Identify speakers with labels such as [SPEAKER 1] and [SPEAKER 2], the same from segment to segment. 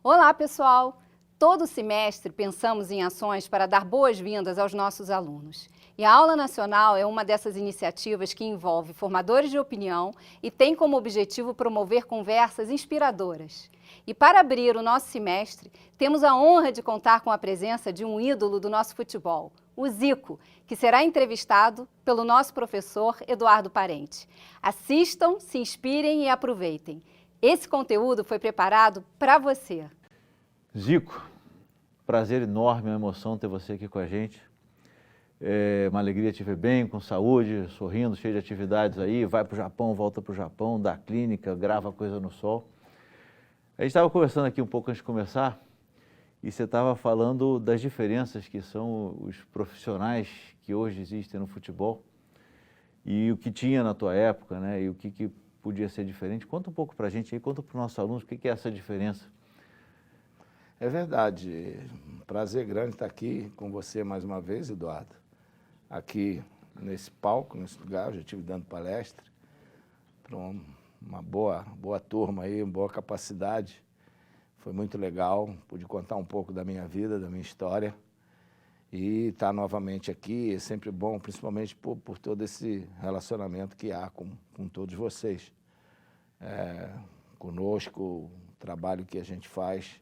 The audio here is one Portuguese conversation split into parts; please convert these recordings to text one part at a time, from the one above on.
[SPEAKER 1] Olá, pessoal! Todo semestre pensamos em ações para dar boas-vindas aos nossos alunos. E a Aula Nacional é uma dessas iniciativas que envolve formadores de opinião e tem como objetivo promover conversas inspiradoras. E para abrir o nosso semestre, temos a honra de contar com a presença de um ídolo do nosso futebol, o Zico, que será entrevistado pelo nosso professor Eduardo Parente. Assistam, se inspirem e aproveitem. Esse conteúdo foi preparado para você.
[SPEAKER 2] Zico, prazer enorme, uma emoção ter você aqui com a gente. É uma alegria te ver bem, com saúde, sorrindo, cheio de atividades aí. Vai para o Japão, volta para o Japão, dá clínica, grava coisa no sol. A gente estava conversando aqui um pouco antes de começar e você estava falando das diferenças que são os profissionais que hoje existem no futebol e o que tinha na tua época, né? E o que podia ser diferente. Conta um pouco para a gente aí, conta para os nossos alunos o que é essa diferença.
[SPEAKER 3] É verdade, prazer grande estar aqui com você mais uma vez, Eduardo. Aqui nesse palco, nesse lugar, eu já estive dando palestra para uma boa turma aí, uma boa capacidade. Foi muito legal, pude contar um pouco da minha vida, da minha história. E estar novamente aqui é sempre bom, principalmente por todo esse relacionamento que há com todos vocês. Conosco, o trabalho que a gente faz,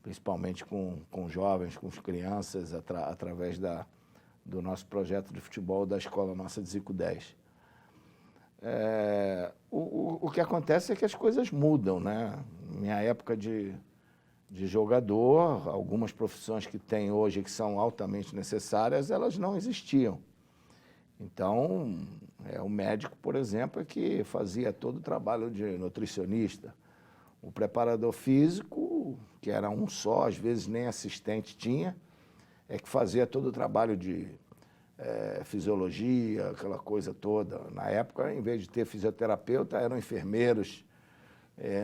[SPEAKER 3] principalmente com jovens, com as crianças, através do nosso projeto de futebol da Escola Nossa de Zico 10. O que acontece é que as coisas mudam, né? Minha época de jogador, algumas profissões que tem hoje que são altamente necessárias, elas não existiam. Então, o médico, por exemplo, é que fazia todo o trabalho de nutricionista. O preparador físico, que era um só, às vezes nem assistente tinha, é que fazia todo o trabalho de fisiologia, aquela coisa toda. Na época, em vez de ter fisioterapeuta, eram enfermeiros,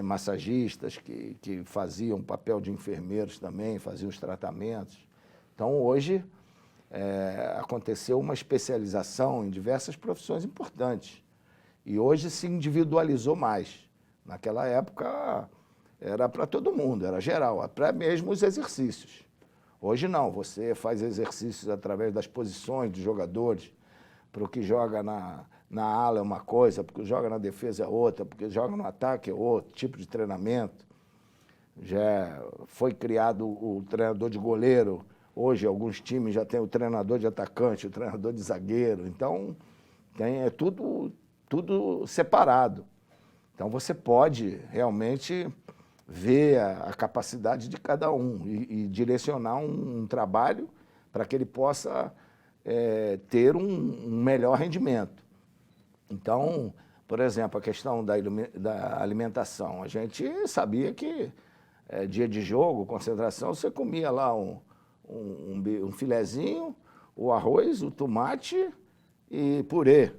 [SPEAKER 3] massagistas, que faziam papel de enfermeiros também, faziam os tratamentos. Então, hoje, aconteceu uma especialização em diversas profissões importantes. E hoje se individualizou mais. Naquela época era para todo mundo, era geral, até mesmo os exercícios. Hoje não, você faz exercícios através das posições dos jogadores, para o que joga na ala é uma coisa, porque joga na defesa é outra, porque joga no ataque é outro tipo de treinamento. Já foi criado o treinador de goleiro, hoje alguns times já tem o treinador de atacante, o treinador de zagueiro, então é tudo separado. Então, você pode realmente ver a capacidade de cada um e direcionar um trabalho para que ele possa ter um melhor rendimento. Então, por exemplo, a questão da alimentação. A gente sabia que dia de jogo, concentração, você comia lá um filezinho, o arroz, o tomate e purê.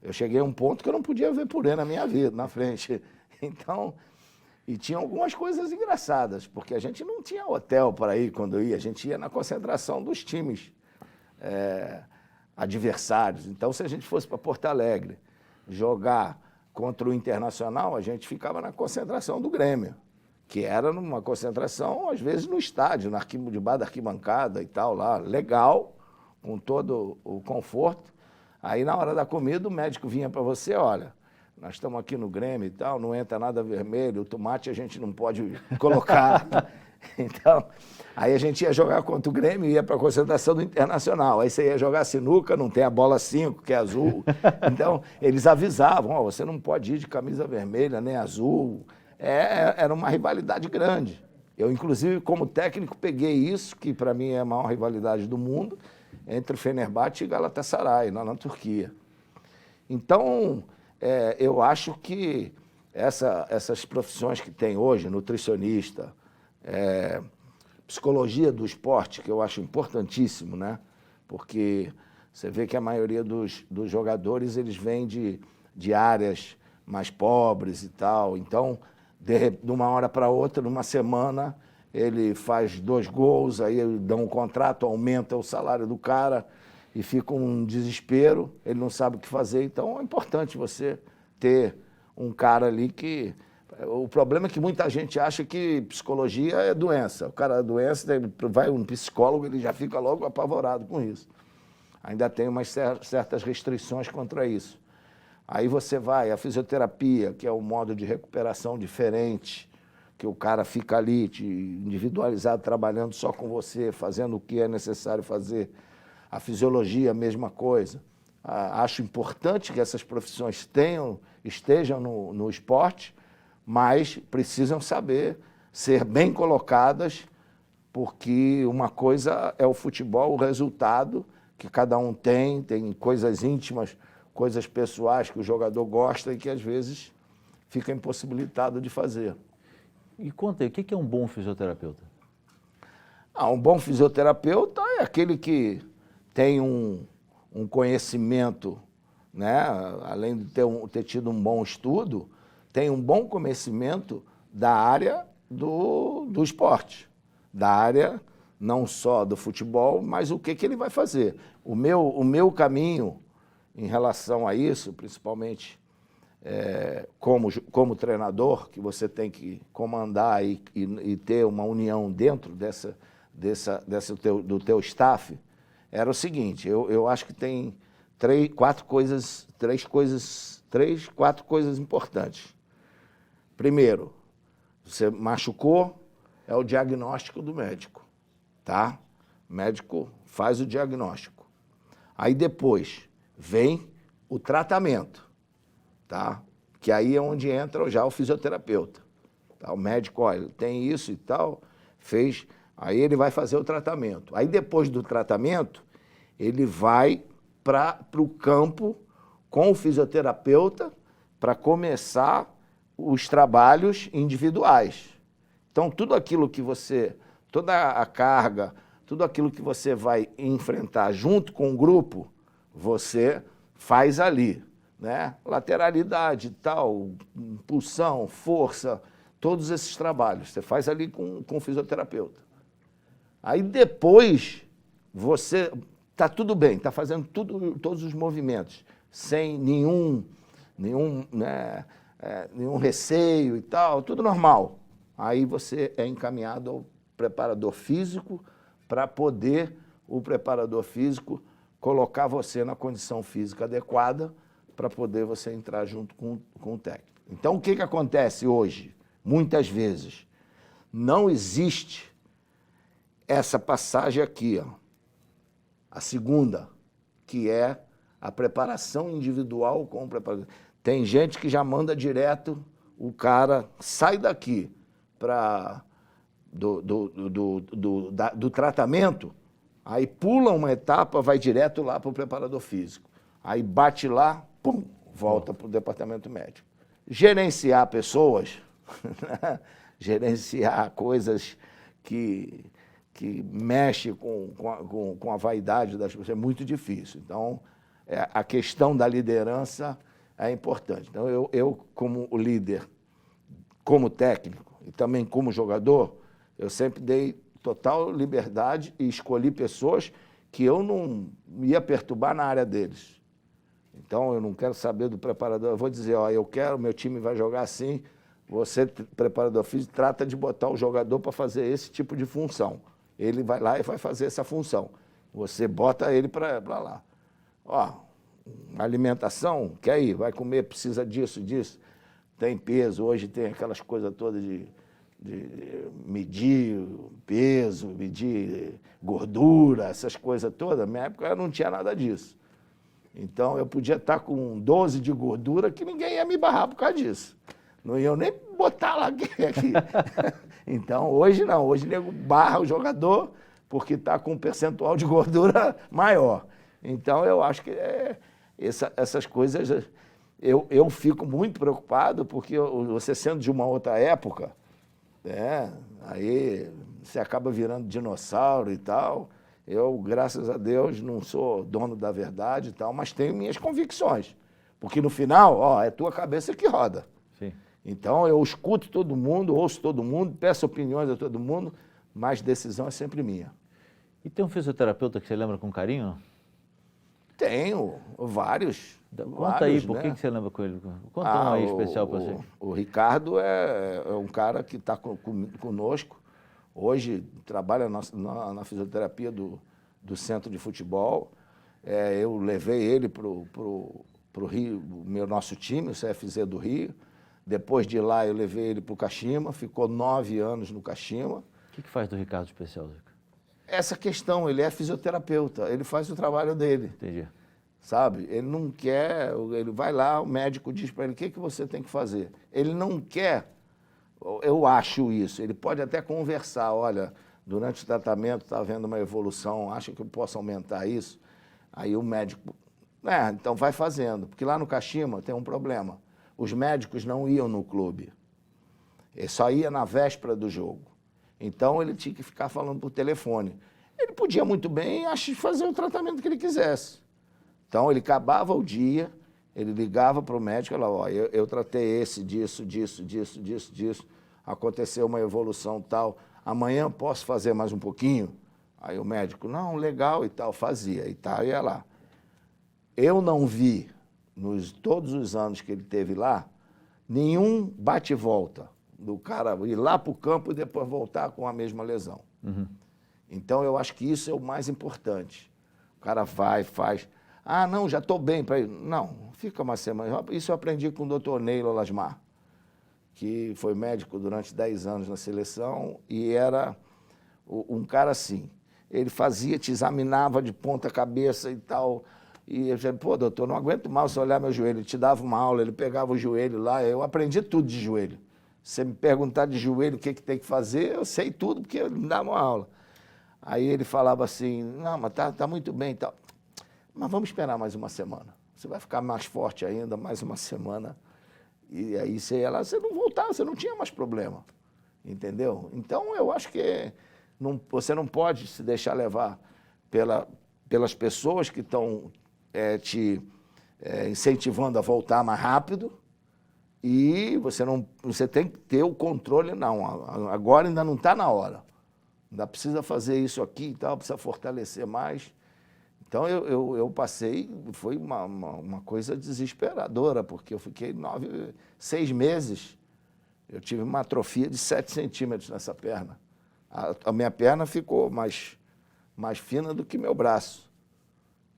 [SPEAKER 3] Eu cheguei a um ponto que eu não podia ver purê na minha vida, na frente. Então, e tinha algumas coisas engraçadas, porque a gente não tinha hotel para ir quando ia, a gente ia na concentração dos times adversários. Então, se a gente fosse para Porto Alegre jogar contra o Internacional, a gente ficava na concentração do Grêmio, que era numa concentração, às vezes, no estádio, debaixo da arquibancada e tal, lá, legal, com todo o conforto. Aí, na hora da comida, o médico vinha para você, olha, nós estamos aqui no Grêmio e tal, não entra nada vermelho, o tomate a gente não pode colocar. Então, aí a gente ia jogar contra o Grêmio e ia para a concentração do Internacional. Aí você ia jogar sinuca, não tem a bola 5, que é azul. Então, eles avisavam, ó, você não pode ir de camisa vermelha nem azul. Era uma rivalidade grande. Eu, inclusive, como técnico, peguei isso, que para mim é a maior rivalidade do mundo, entre o Fenerbahçe e Galatasaray, lá na Turquia. Então, eu acho que essas profissões que tem hoje, nutricionista, psicologia do esporte, que eu acho importantíssimo, né? Porque você vê que a maioria dos jogadores, eles vêm de áreas mais pobres e tal. Então, de uma hora para outra, numa semana, ele faz 2 gols, aí dá um contrato, aumenta o salário do cara e fica um desespero, ele não sabe o que fazer. Então, é importante você ter um cara ali que O problema é que muita gente acha que psicologia é doença. O cara é doença, vai um psicólogo, ele já fica logo apavorado com isso. Ainda tem umas certas restrições contra isso. Aí você vai, a fisioterapia, que é um modo de recuperação diferente, que o cara fica ali, individualizado, trabalhando só com você, fazendo o que é necessário fazer. A fisiologia, a mesma coisa. Acho importante que essas profissões estejam no esporte, mas precisam saber ser bem colocadas, porque uma coisa é o futebol, o resultado que cada um tem coisas íntimas, coisas pessoais que o jogador gosta e que às vezes fica impossibilitado de fazer.
[SPEAKER 2] E conta aí, o que é um bom fisioterapeuta?
[SPEAKER 3] Um bom fisioterapeuta é aquele que tem um conhecimento, né? Além de ter tido um bom estudo, tem um bom conhecimento da área do esporte, da área não só do futebol, mas o que ele vai fazer. O meu caminho em relação a isso, principalmente como treinador, que você tem que comandar e ter uma união dentro do teu staff, era o seguinte: eu acho que tem quatro coisas importantes. Primeiro, você machucou, é o diagnóstico do médico, tá? O médico faz o diagnóstico. Aí depois vem o tratamento, tá? Que aí é onde entra já o fisioterapeuta. Tá? O médico, olha, tem isso e tal, fez, aí ele vai fazer o tratamento. Aí depois do tratamento, ele vai para o campo com o fisioterapeuta para começar os trabalhos individuais. Então, tudo aquilo que toda a carga, tudo aquilo que você vai enfrentar junto com o grupo, você faz ali, né? Lateralidade, tal, impulsão, força, todos esses trabalhos, você faz ali com o fisioterapeuta. Aí depois, você está tudo bem, está fazendo todos os movimentos, sem nenhum receio e tal, tudo normal. Aí você é encaminhado ao preparador físico para poder o preparador físico colocar você na condição física adequada para poder você entrar junto com o técnico. Então, o que acontece hoje? Muitas vezes, não existe essa passagem aqui, ó, a segunda, que é a preparação individual com o preparador. Tem gente que já manda direto, o cara sai daqui do tratamento, aí pula uma etapa, vai direto lá para o preparador físico. Aí bate lá, pum, volta para o departamento médico. Gerenciar pessoas, gerenciar coisas que mexe com a vaidade das pessoas é muito difícil. Então, a questão da liderança é importante. Então, eu como líder, como técnico e também como jogador, eu sempre dei total liberdade e escolhi pessoas que eu não ia perturbar na área deles. Então, eu não quero saber do preparador. Eu vou dizer, ó, meu time vai jogar assim, você, preparador físico, trata de botar o jogador para fazer esse tipo de função. Ele vai lá e vai fazer essa função. Você bota ele para lá. Ó, alimentação, quer ir, vai comer, precisa disso. Tem peso, hoje tem aquelas coisas todas de medir peso, medir gordura, essas coisas todas. Na minha época eu não tinha nada disso. Então eu podia estar com 12 de gordura que ninguém ia me barrar por causa disso. Não iam nem botar lá aqui. Então hoje não, hoje o nego barra o jogador porque está com um percentual de gordura maior. Então eu acho que essas coisas, eu fico muito preocupado porque você sendo de uma outra época, aí você acaba virando dinossauro e tal. Eu, graças a Deus, não sou dono da verdade e tal, mas tenho minhas convicções. Porque no final, ó, é tua cabeça que roda.
[SPEAKER 2] Sim.
[SPEAKER 3] Então eu escuto todo mundo, ouço todo mundo, peço opiniões a todo mundo, mas decisão é sempre minha.
[SPEAKER 2] E tem um fisioterapeuta que você lembra com carinho?
[SPEAKER 3] Tenho vários.
[SPEAKER 2] Conta aí,
[SPEAKER 3] vários,
[SPEAKER 2] por
[SPEAKER 3] né?
[SPEAKER 2] que você lembra com ele? Conta um aí especial para você.
[SPEAKER 3] O Ricardo é um cara que está conosco. Hoje trabalha na fisioterapia do centro de futebol. Eu levei ele para o Rio, nosso time, o CFZ do Rio. Depois de lá, eu levei ele para o Kashima. Ficou 9 anos no Kashima.
[SPEAKER 2] O que faz do Ricardo especial, Zico?
[SPEAKER 3] Essa questão, ele é fisioterapeuta. Ele faz o trabalho dele.
[SPEAKER 2] Entendi.
[SPEAKER 3] Sabe? Ele não quer, ele vai lá, o médico diz para ele o que você tem que fazer. Ele não quer, eu acho isso, ele pode até conversar, olha, durante o tratamento está havendo uma evolução, acha que eu posso aumentar isso? Aí o médico, então vai fazendo, porque lá no Kashima tem um problema, os médicos não iam no clube, ele só ia na véspera do jogo, então ele tinha que ficar falando por telefone. Ele podia muito bem fazer o tratamento que ele quisesse. Então, ele acabava o dia, ele ligava para o médico e falava, ó, eu tratei disso, aconteceu uma evolução tal, amanhã posso fazer mais um pouquinho? Aí o médico, não, legal e tal, fazia, e tal, ia lá. Eu não vi, todos os anos que ele teve lá, nenhum bate-volta do cara ir lá para o campo e depois voltar com a mesma lesão.
[SPEAKER 2] Uhum.
[SPEAKER 3] Então, eu acho que isso é o mais importante. O cara vai, faz... Ah, não, já estou bem para ir. Não, fica uma semana. Isso eu aprendi com o doutor Neilo Lasmar, que foi médico durante 10 anos na seleção e era um cara assim. Ele fazia, te examinava de ponta cabeça e tal. E eu falei, pô, doutor, não aguento mais você olhar meu joelho. Ele te dava uma aula, ele pegava o joelho lá. Eu aprendi tudo de joelho. Se você me perguntar de joelho o que tem que fazer, eu sei tudo, porque ele me dava uma aula. Aí ele falava assim, não, mas tá muito bem e tal. Mas vamos esperar mais uma semana. Você vai ficar mais forte ainda, mais uma semana. E aí você ia lá, você não voltava, você não tinha mais problema. Entendeu? Então, eu acho que você não pode se deixar levar pelas pessoas que estão te incentivando a voltar mais rápido. E você tem que ter o controle, não. Agora ainda não está na hora. Ainda precisa fazer isso aqui e tal, precisa fortalecer mais. Então, eu passei, foi uma coisa desesperadora, porque eu fiquei 6 meses, eu tive uma atrofia de 7 centímetros nessa perna. A minha perna ficou mais fina do que meu braço.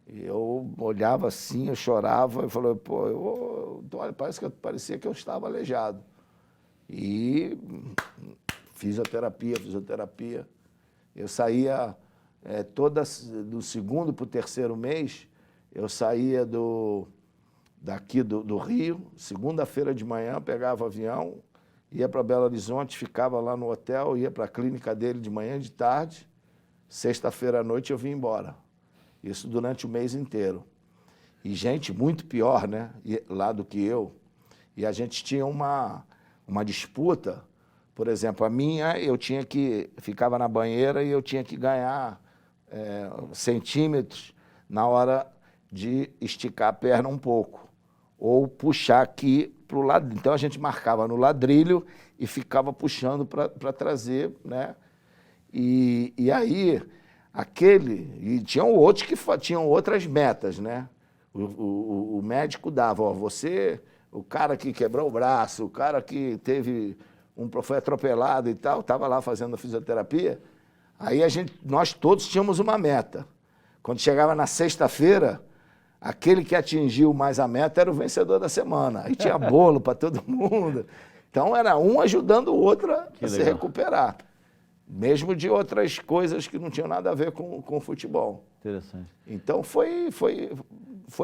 [SPEAKER 3] E eu olhava assim, eu chorava, e falei, pô, parecia que eu estava aleijado. E fisioterapia. Eu saía... do segundo para o terceiro mês, eu saía daqui do Rio, segunda-feira de manhã, pegava o avião, ia para Belo Horizonte, ficava lá no hotel, ia para a clínica dele de manhã e de tarde, sexta-feira à noite eu vinha embora. Isso durante o mês inteiro. E gente muito pior, né, lá do que eu. E a gente tinha uma disputa, por exemplo, a minha, ficava na banheira e eu tinha que ganhar centímetros na hora de esticar a perna um pouco, ou puxar aqui para o lado. Então, a gente marcava no ladrilho e ficava puxando para trazer, né? E aí, e tinham outros que tinham outras metas, né? O médico dava, ó, o cara que quebrou o braço, o cara que foi atropelado e tal, estava lá fazendo fisioterapia. Aí nós todos tínhamos uma meta. Quando chegava na sexta-feira, aquele que atingiu mais a meta era o vencedor da semana. Aí tinha bolo para todo mundo. Então era um ajudando o outro a se recuperar. Mesmo de outras coisas que não tinham nada a ver com o futebol.
[SPEAKER 2] Interessante.
[SPEAKER 3] Então foi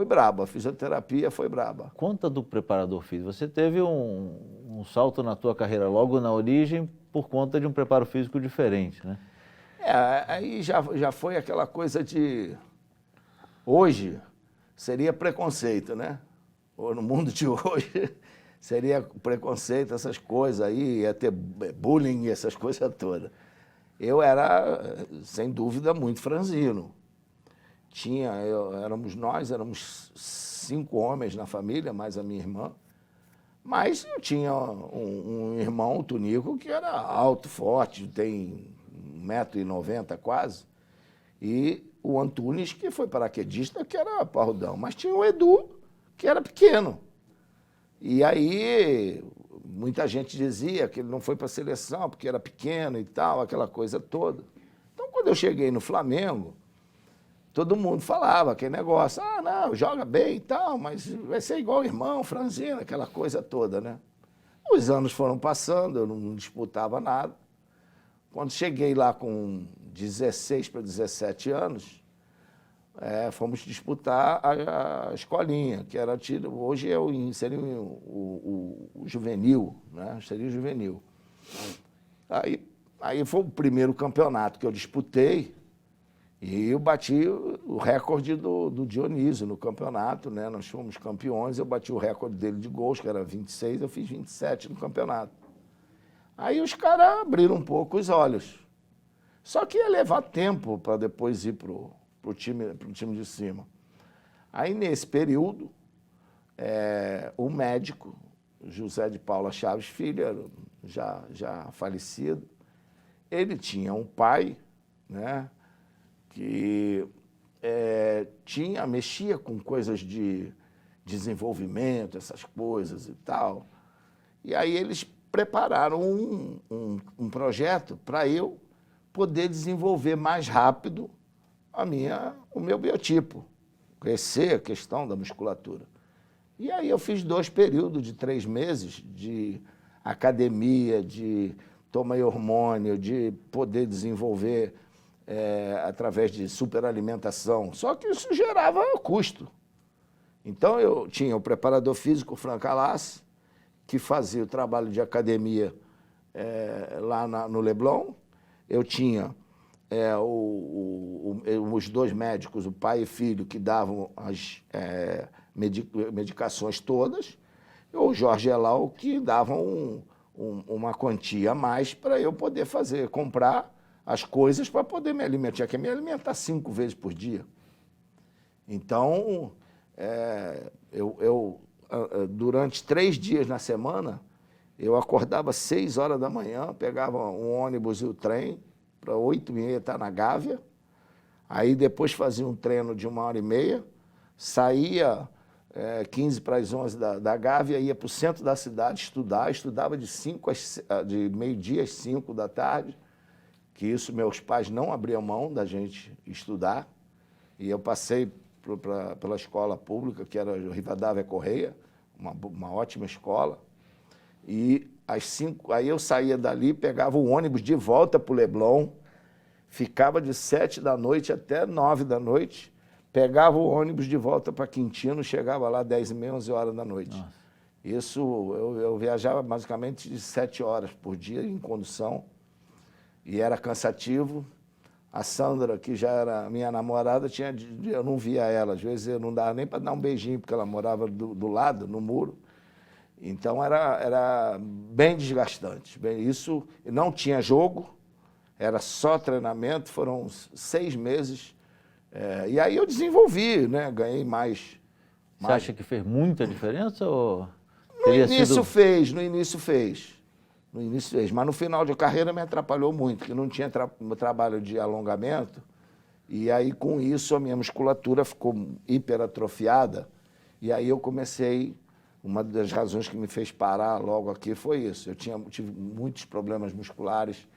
[SPEAKER 3] braba, a fisioterapia foi braba.
[SPEAKER 2] Conta do preparador físico. Você teve um salto na tua carreira logo na origem por conta de um preparo físico diferente, né?
[SPEAKER 3] Aí já foi aquela coisa de... Hoje seria preconceito, né? Ou no mundo de hoje seria preconceito, essas coisas aí, ia ter bullying, essas coisas todas. Eu era, sem dúvida, muito franzino. Éramos 5 homens na família, mais a minha irmã. Mas eu tinha um irmão, o Tunico, que era alto, forte, tem 1,90 m quase, e o Antunes, que foi paraquedista, que era parrudão, mas tinha o Edu, que era pequeno. E aí, muita gente dizia que ele não foi para a seleção porque era pequeno e tal, aquela coisa toda. Então, quando eu cheguei no Flamengo, todo mundo falava aquele negócio, não, joga bem e tal, mas vai ser igual o irmão, franzino, aquela coisa toda, né? Os anos foram passando, eu não disputava nada. Quando cheguei lá com 16 para 17 anos, fomos disputar a escolinha, que era tido, hoje seria o juvenil, né? Seria o juvenil. Aí foi o primeiro campeonato que eu disputei e eu bati o recorde do Dionísio no campeonato, né? Nós fomos campeões, eu bati o recorde dele de gols, que era 26, eu fiz 27 no campeonato. Aí os caras abriram um pouco os olhos. Só que ia levar tempo para depois ir pro time de cima. Aí, nesse período, o médico, José de Paula Chaves Filho, já falecido, ele tinha um pai, né, que mexia com coisas de desenvolvimento, essas coisas e tal. E aí eles prepararam um projeto para eu poder desenvolver mais rápido o meu biotipo, crescer a questão da musculatura. E aí eu fiz 2 períodos de 3 meses de academia, de toma de hormônio, de poder desenvolver através de superalimentação. Só que isso gerava custo. Então eu tinha o preparador físico, Frank Alassi, que fazia o trabalho de academia lá no Leblon. Eu tinha os 2 médicos, o pai e filho, que davam as medicações todas, e o Jorge Elal, que davam uma quantia a mais para eu poder comprar as coisas para poder me alimentar. Tinha que me alimentar 5 vezes por dia. Então, durante 3 dias na semana, eu acordava às 6 horas da manhã, pegava um ônibus e o trem, para 8h30 estar na Gávea, aí depois fazia um treino de 1h30, saía 15 para as 11 da Gávea, ia para o centro da cidade estudava de meio-dia às 5 da tarde, que isso meus pais não abriam mão da gente estudar, e eu passei pela escola pública, que era Rivadavia Correia, uma ótima escola, e às 5, aí eu saía dali, pegava o ônibus de volta para o Leblon, ficava de 7 da noite até 9 da noite, pegava o ônibus de volta para Quintino, chegava lá 10h30, 11 horas da noite. Nossa. Isso, eu viajava basicamente de 7 horas por dia em condução, e era cansativo. A Sandra, que já era minha namorada, eu não via ela, às vezes eu não dava nem para dar um beijinho, porque ela morava do lado, no muro. Então era bem desgastante. Isso não tinha jogo, era só treinamento, foram 6 meses. E aí eu desenvolvi, né? Ganhei mais.
[SPEAKER 2] Você acha que fez muita diferença? Ou
[SPEAKER 3] no início fez. Mas no final de carreira me atrapalhou muito, porque não tinha trabalho de alongamento. E aí, com isso, a minha musculatura ficou hiperatrofiada. E aí eu comecei... Uma das razões que me fez parar logo aqui foi isso. Eu tive muitos problemas musculares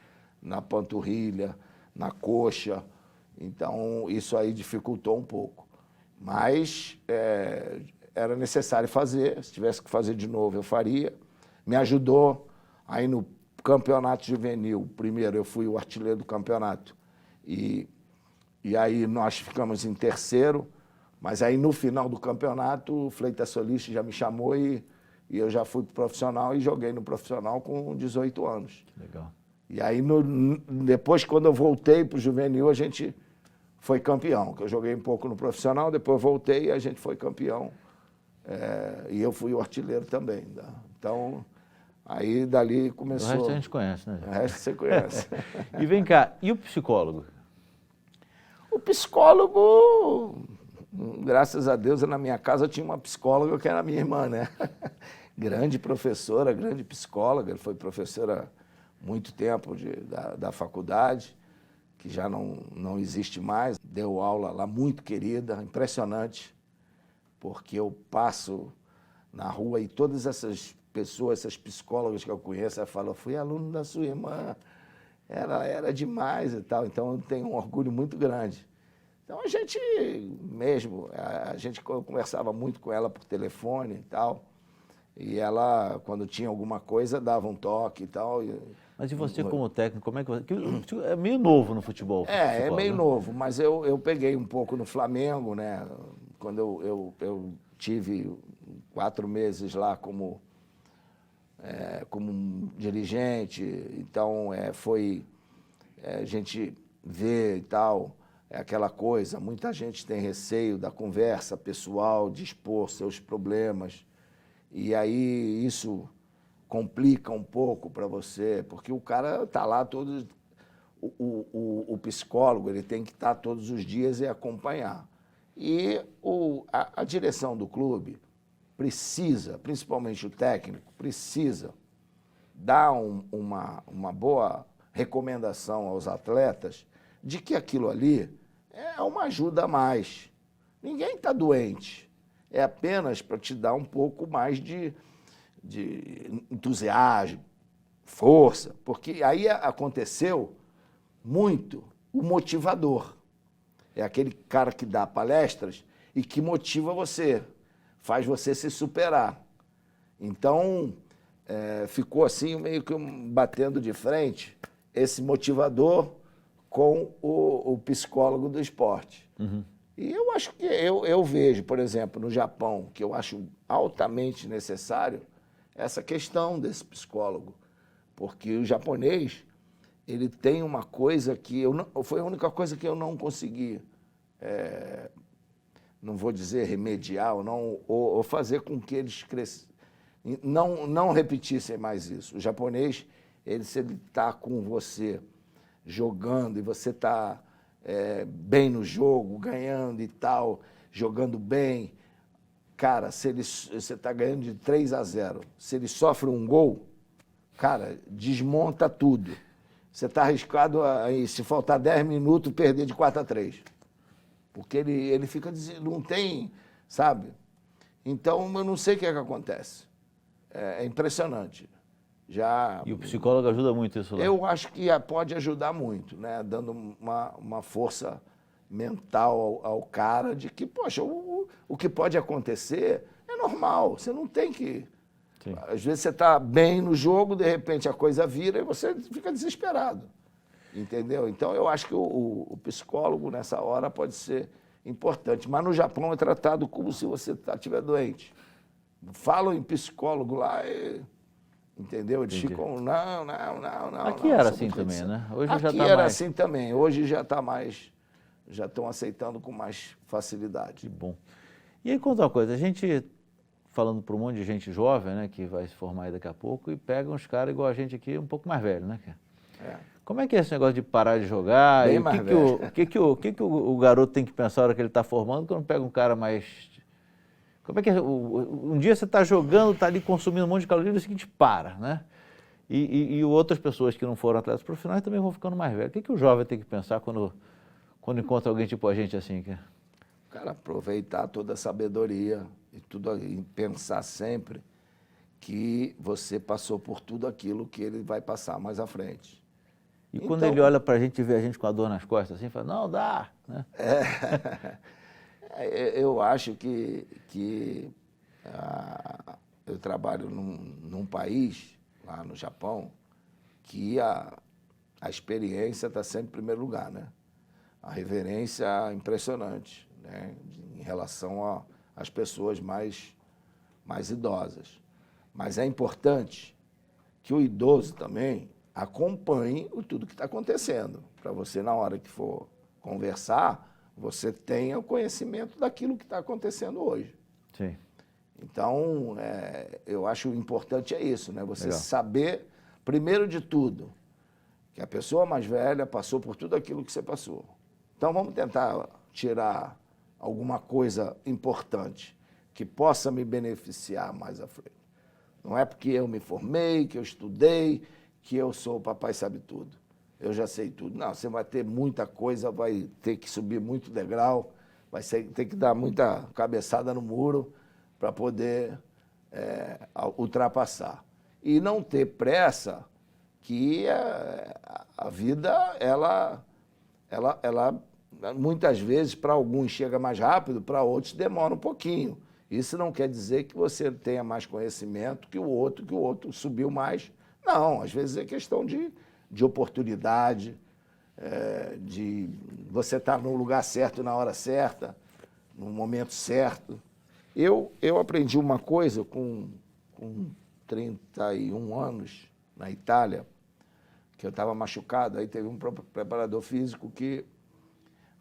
[SPEAKER 3] na panturrilha, na coxa. Então, isso aí dificultou um pouco. Mas era necessário fazer. Se tivesse que fazer de novo, eu faria. Me ajudou. Aí no campeonato juvenil, primeiro eu fui o artilheiro do campeonato. E aí nós ficamos em 3º. Mas aí, no final do campeonato, o Fleitas Solis já me chamou e eu já fui pro profissional e joguei no profissional com 18 anos.
[SPEAKER 2] Legal.
[SPEAKER 3] E aí, depois, quando eu voltei pro juvenil, a gente foi campeão. Que eu joguei um pouco no profissional, depois voltei e a gente foi campeão. E eu fui o artilheiro também. Então, aí dali começou...
[SPEAKER 2] O resto a gente conhece, né?
[SPEAKER 3] O resto você conhece.
[SPEAKER 2] E vem cá, e o psicólogo?
[SPEAKER 3] O psicólogo... Graças a Deus, na minha casa tinha uma psicóloga que era minha irmã, né? Grande professora, grande psicóloga, foi professora há muito tempo da faculdade, que já não existe mais. deu aula lá, muito querida, impressionante, porque eu passo na rua e todas essas pessoas, essas psicólogas que eu conheço, ela fala, fui aluno da sua irmã, era demais e tal, então eu tenho um orgulho muito grande. Então a gente conversava muito com ela por telefone e tal, e ela, quando tinha alguma coisa, dava um toque e tal.
[SPEAKER 2] Mas e você como técnico, como é que você... É meio novo no futebol.
[SPEAKER 3] É meio
[SPEAKER 2] né?
[SPEAKER 3] novo, mas eu peguei um pouco no Flamengo, né? Quando eu tive 4 meses lá como um dirigente, então a gente vê e tal, é aquela coisa, muita gente tem receio da conversa pessoal, de expor seus problemas, e aí isso complica um pouco para você, porque o cara está lá todos... O psicólogo ele tem que estar todos os dias e acompanhar. E a direção do clube precisa, principalmente o técnico, precisa dar uma boa recomendação aos atletas de que aquilo ali é uma ajuda a mais. Ninguém está doente. É apenas para te dar um pouco mais de entusiasmo, força, porque aí aconteceu muito o motivador. É aquele cara que dá palestras e que motiva você, faz você se superar. Então, ficou assim, meio que batendo de frente, esse motivador com o psicólogo do esporte.
[SPEAKER 2] Uhum.
[SPEAKER 3] E eu acho que eu vejo, por exemplo, no Japão, que eu acho altamente necessário, essa questão desse psicólogo. Porque o japonês, ele tem uma coisa que foi a única coisa que eu não consegui, não vou dizer remediar ou fazer com que eles não repetissem mais isso. O japonês, se ele está com você jogando e você está bem no jogo, ganhando e tal, jogando bem, cara, se você está ganhando de 3-0, se ele sofre um gol, cara, desmonta tudo. Você está arriscado aí, se faltar 10 minutos, perder de 4-3. Porque ele fica dizendo, não tem, sabe? Então, eu não sei o que é que acontece. É impressionante.
[SPEAKER 2] E o psicólogo ajuda muito isso lá?
[SPEAKER 3] Eu acho que pode ajudar muito, né? Dando uma força mental ao cara de que, poxa, o que pode acontecer é normal. Você não tem que... Sim. Às vezes você está bem no jogo, de repente a coisa vira e você fica desesperado, entendeu? Então eu acho que o psicólogo nessa hora pode ser importante, mas no Japão é tratado como se você estiver doente. Falam em psicólogo lá, entendeu? Eles ficam, não.
[SPEAKER 2] Aqui era assim também, né? Hoje já
[SPEAKER 3] Aqui
[SPEAKER 2] tá
[SPEAKER 3] era
[SPEAKER 2] mais...
[SPEAKER 3] assim também, hoje já está mais, já estão aceitando com mais facilidade.
[SPEAKER 2] Que bom. E aí conta uma coisa, a gente... falando para um monte de gente jovem, né, que vai se formar aí daqui a pouco, e pega uns caras igual a gente aqui, um pouco mais velho, né? Como é que é esse negócio de parar de jogar?
[SPEAKER 3] Bem
[SPEAKER 2] E
[SPEAKER 3] mais velho.
[SPEAKER 2] o que o garoto tem que pensar na hora que ele está formando quando pega um cara mais... Como é que é? Um dia você está jogando, está ali consumindo um monte de calorias, e o seguinte, para, né? E outras pessoas que não foram atletas profissionais também vão ficando mais velhos. O que o jovem tem que pensar quando encontra alguém tipo a gente assim?
[SPEAKER 3] Cara, aproveitar toda a sabedoria e tudo, e pensar sempre que você passou por tudo aquilo que ele vai passar mais à frente.
[SPEAKER 2] E quando ele olha para a gente e vê a gente com a dor nas costas, assim, fala, não, dá, né?
[SPEAKER 3] Eu acho que eu trabalho num país, lá no Japão, que a experiência está sempre em primeiro lugar, né? A reverência é impressionante, né? Em relação às pessoas mais idosas. Mas é importante que o idoso também acompanhe tudo que está acontecendo, para você, na hora que for conversar, você tenha o conhecimento daquilo que está acontecendo hoje.
[SPEAKER 2] Sim.
[SPEAKER 3] Então, eu acho importante isso, né? Você
[SPEAKER 2] Legal.
[SPEAKER 3] saber, primeiro de tudo, que a pessoa mais velha passou por tudo aquilo que você passou. Então, vamos tentar tirar alguma coisa importante que possa me beneficiar mais à frente. Não é porque eu me formei, que eu estudei, que eu sou o papai sabe tudo. eu já sei tudo. Não, você vai ter muita coisa, vai ter que subir muito degrau, ter que dar muita cabeçada no muro para poder ultrapassar. E não ter pressa, que a vida, ela muitas vezes, para alguns chega mais rápido, para outros demora um pouquinho. Isso não quer dizer que você tenha mais conhecimento que o outro subiu mais. Não, às vezes é questão de oportunidade, de você estar no lugar certo na hora certa, no momento certo. Eu aprendi uma coisa com 31 anos, na Itália, que eu estava machucado, aí teve um preparador físico que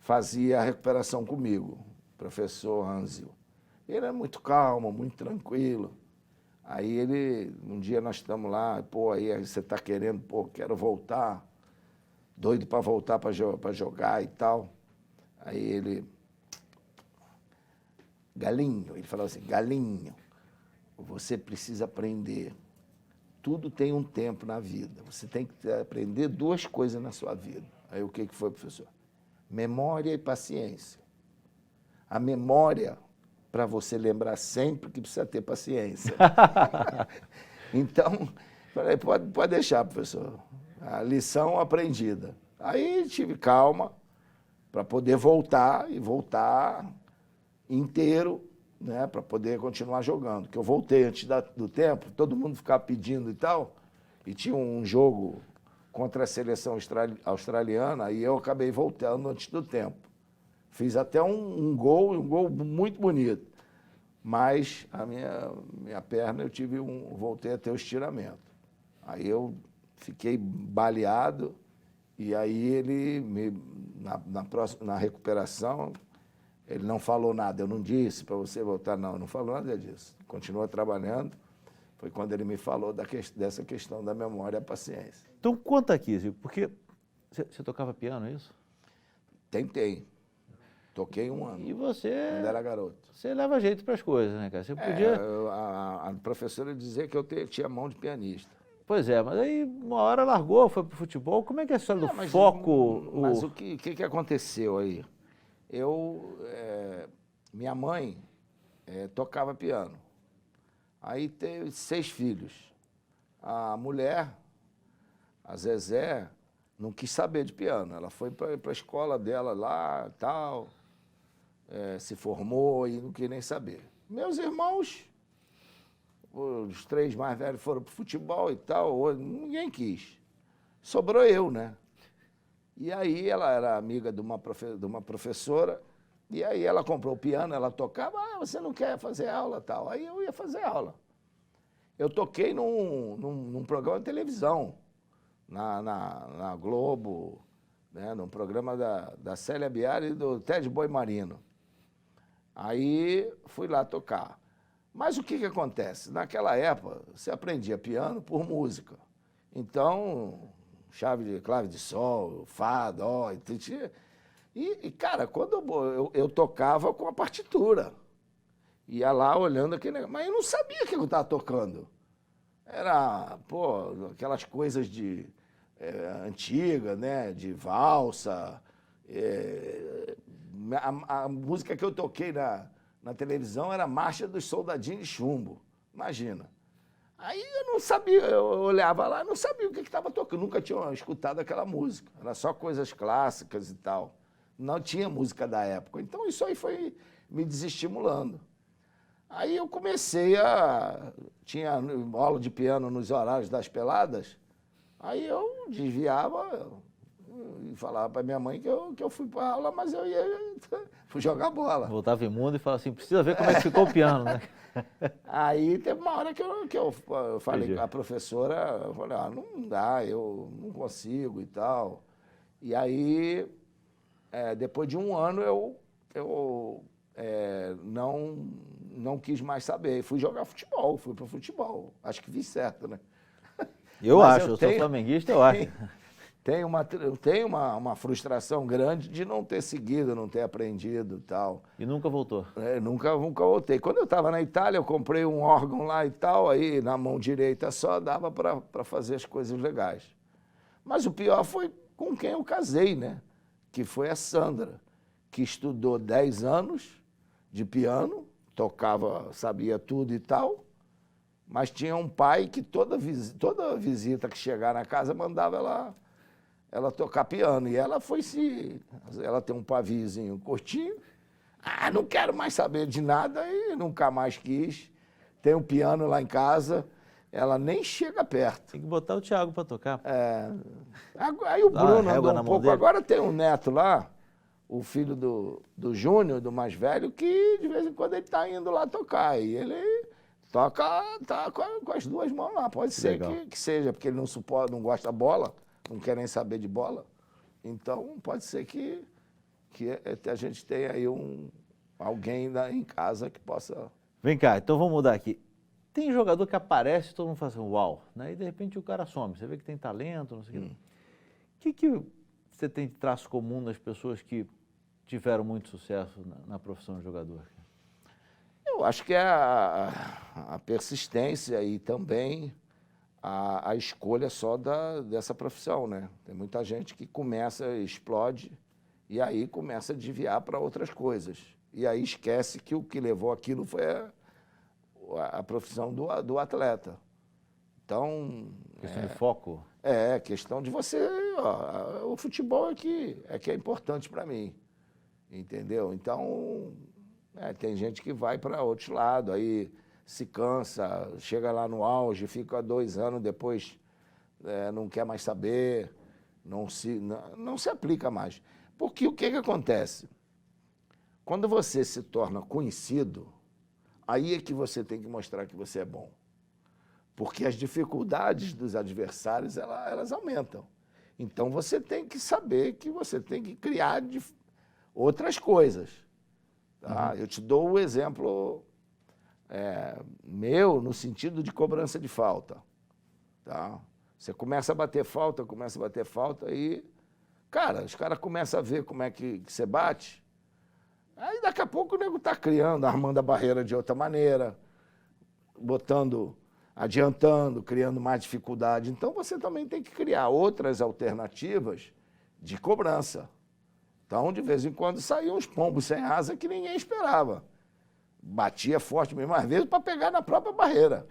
[SPEAKER 3] fazia a recuperação comigo, o professor Anzio. Ele era muito calmo, muito tranquilo. Aí um dia nós estamos lá, pô, aí você está querendo, pô, quero voltar, doido para voltar para jogar e tal. Aí ele, Galinho, ele falava assim, Galinho, você precisa aprender. Tudo tem um tempo na vida. Você tem que aprender 2 coisas na sua vida. Aí o que foi, professor? Memória e paciência. A memória, para você lembrar sempre que precisa ter paciência. Então, falei, pode deixar, professor. A lição aprendida. Aí tive calma para poder voltar inteiro, né, para poder continuar jogando. Que eu voltei antes do tempo, todo mundo ficava pedindo e tal, e tinha um jogo contra a seleção australiana, e eu acabei voltando antes do tempo. Fiz até um gol muito bonito, mas a minha perna voltei a ter o estiramento. Aí eu fiquei baleado, e aí ele, na recuperação, ele não falou nada, eu não disse para você voltar, não falou nada disso. Continuou trabalhando, foi quando ele me falou dessa questão da memória e a paciência.
[SPEAKER 2] Então conta aqui, Zico, porque você tocava piano, é isso?
[SPEAKER 3] Tentei. Toquei 1 ano.
[SPEAKER 2] E você...
[SPEAKER 3] Quando era garoto.
[SPEAKER 2] Você leva jeito para as coisas, né, cara? Você podia...
[SPEAKER 3] A professora dizia que eu tinha mão de pianista.
[SPEAKER 2] Pois é, mas aí uma hora largou, foi pro futebol. Como é que é a história do foco?
[SPEAKER 3] Mas o que aconteceu aí? Minha mãe tocava piano. Aí teve 6 filhos. A mulher, a Zezé, não quis saber de piano. Ela foi para a escola dela lá, tal, se formou e não quis nem saber. Meus irmãos, os 3 mais velhos foram para o futebol e tal, ninguém quis. Sobrou eu, né? E aí ela era amiga de uma professora, e aí ela comprou o piano, ela tocava, você não quer fazer aula tal. Aí eu ia fazer aula. Eu toquei num programa de televisão, na Globo, né, num programa da Célia Biari e do Ted Boi Marino. Aí fui lá tocar. Mas o que acontece? Naquela época, você aprendia piano por música. Então, clave de sol, fá, dó, e cara, quando eu tocava com a partitura, ia lá olhando aquele negócio, mas eu não sabia que eu estava tocando. Era, aquelas coisas antigas, né, de valsa. A música que eu toquei na televisão era a Marcha dos Soldadinhos de Chumbo, imagina. Aí eu não sabia, eu olhava lá e não sabia o que estava tocando, nunca tinha escutado aquela música, era só coisas clássicas e tal. Não tinha música da época, então isso aí foi me desestimulando. Aí eu comecei tinha aula de piano nos horários das peladas, aí eu desviava e falava para minha mãe que eu fui para a aula, mas eu fui jogar bola.
[SPEAKER 2] Voltava imundo e falava assim, precisa ver como é que ficou o piano, né?
[SPEAKER 3] Aí teve uma hora que eu falei com a professora, eu falei, não dá, eu não consigo e tal. E aí, depois de 1 ano, eu não quis mais saber. Fui jogar futebol, fui para o futebol. Acho que fiz certo, né?
[SPEAKER 2] Eu sou flamenguista, eu acho.
[SPEAKER 3] Tem uma frustração grande de não ter seguido, não ter aprendido e tal.
[SPEAKER 2] E nunca voltou?
[SPEAKER 3] Nunca voltei. Quando eu estava na Itália, eu comprei um órgão lá e tal, aí na mão direita só dava para fazer as coisas legais. Mas o pior foi com quem eu casei, né? Que foi a Sandra, que estudou 10 anos de piano, tocava, sabia tudo e tal, mas tinha um pai que toda visita que chegava na casa mandava ela tocar piano. E ela ela tem um paviozinho curtinho, não quero mais saber de nada e nunca mais quis. Tem um piano lá em casa, ela nem chega perto.
[SPEAKER 2] Tem que botar o Thiago para tocar.
[SPEAKER 3] Aí o Bruno andou
[SPEAKER 2] na
[SPEAKER 3] um
[SPEAKER 2] mão
[SPEAKER 3] pouco,
[SPEAKER 2] dele.
[SPEAKER 3] agora tem um neto lá, o filho do Júnior, do mais velho, que de vez em quando ele está indo lá tocar. E ele toca tá com as duas mãos lá. Pode ser que seja, porque ele não gosta da bola, não quer nem saber de bola. Então, pode ser que a gente tenha aí alguém em casa que possa...
[SPEAKER 2] Vem cá, então vamos mudar aqui. Tem jogador que aparece e todo mundo fala assim, uau, né? E de repente o cara some. Você vê que tem talento, não sei o quê. O que você tem de traço comum nas pessoas que tiveram muito sucesso na profissão de jogador?
[SPEAKER 3] Eu acho que é a persistência e também a escolha só dessa profissão, né? Tem muita gente que começa, explode e aí começa a desviar para outras coisas. E aí esquece que o que levou aquilo foi a profissão do atleta. Então...
[SPEAKER 2] Questão de foco?
[SPEAKER 3] Questão de você... o futebol é que é importante para mim, entendeu? Então, tem gente que vai para outros lados, aí se cansa, chega lá no auge, fica 2 anos, depois não quer mais saber, não se aplica mais. Porque o que acontece? Quando você se torna conhecido, aí é que você tem que mostrar que você é bom. Porque as dificuldades dos adversários, elas aumentam. Então, você tem que saber que você tem que criar outras coisas. Tá? Eu te dou o exemplo meu no sentido de cobrança de falta. Tá? Você começa a bater falta e, cara, os caras começam a ver como é que você bate. Aí daqui a pouco o nego está criando, armando a barreira de outra maneira, adiantando, criando mais dificuldade. Então você também tem que criar outras alternativas de cobrança. Então, de vez em quando, saíam uns pombos sem asa que ninguém esperava. Batia forte mesmo, às vezes, para pegar na própria barreira.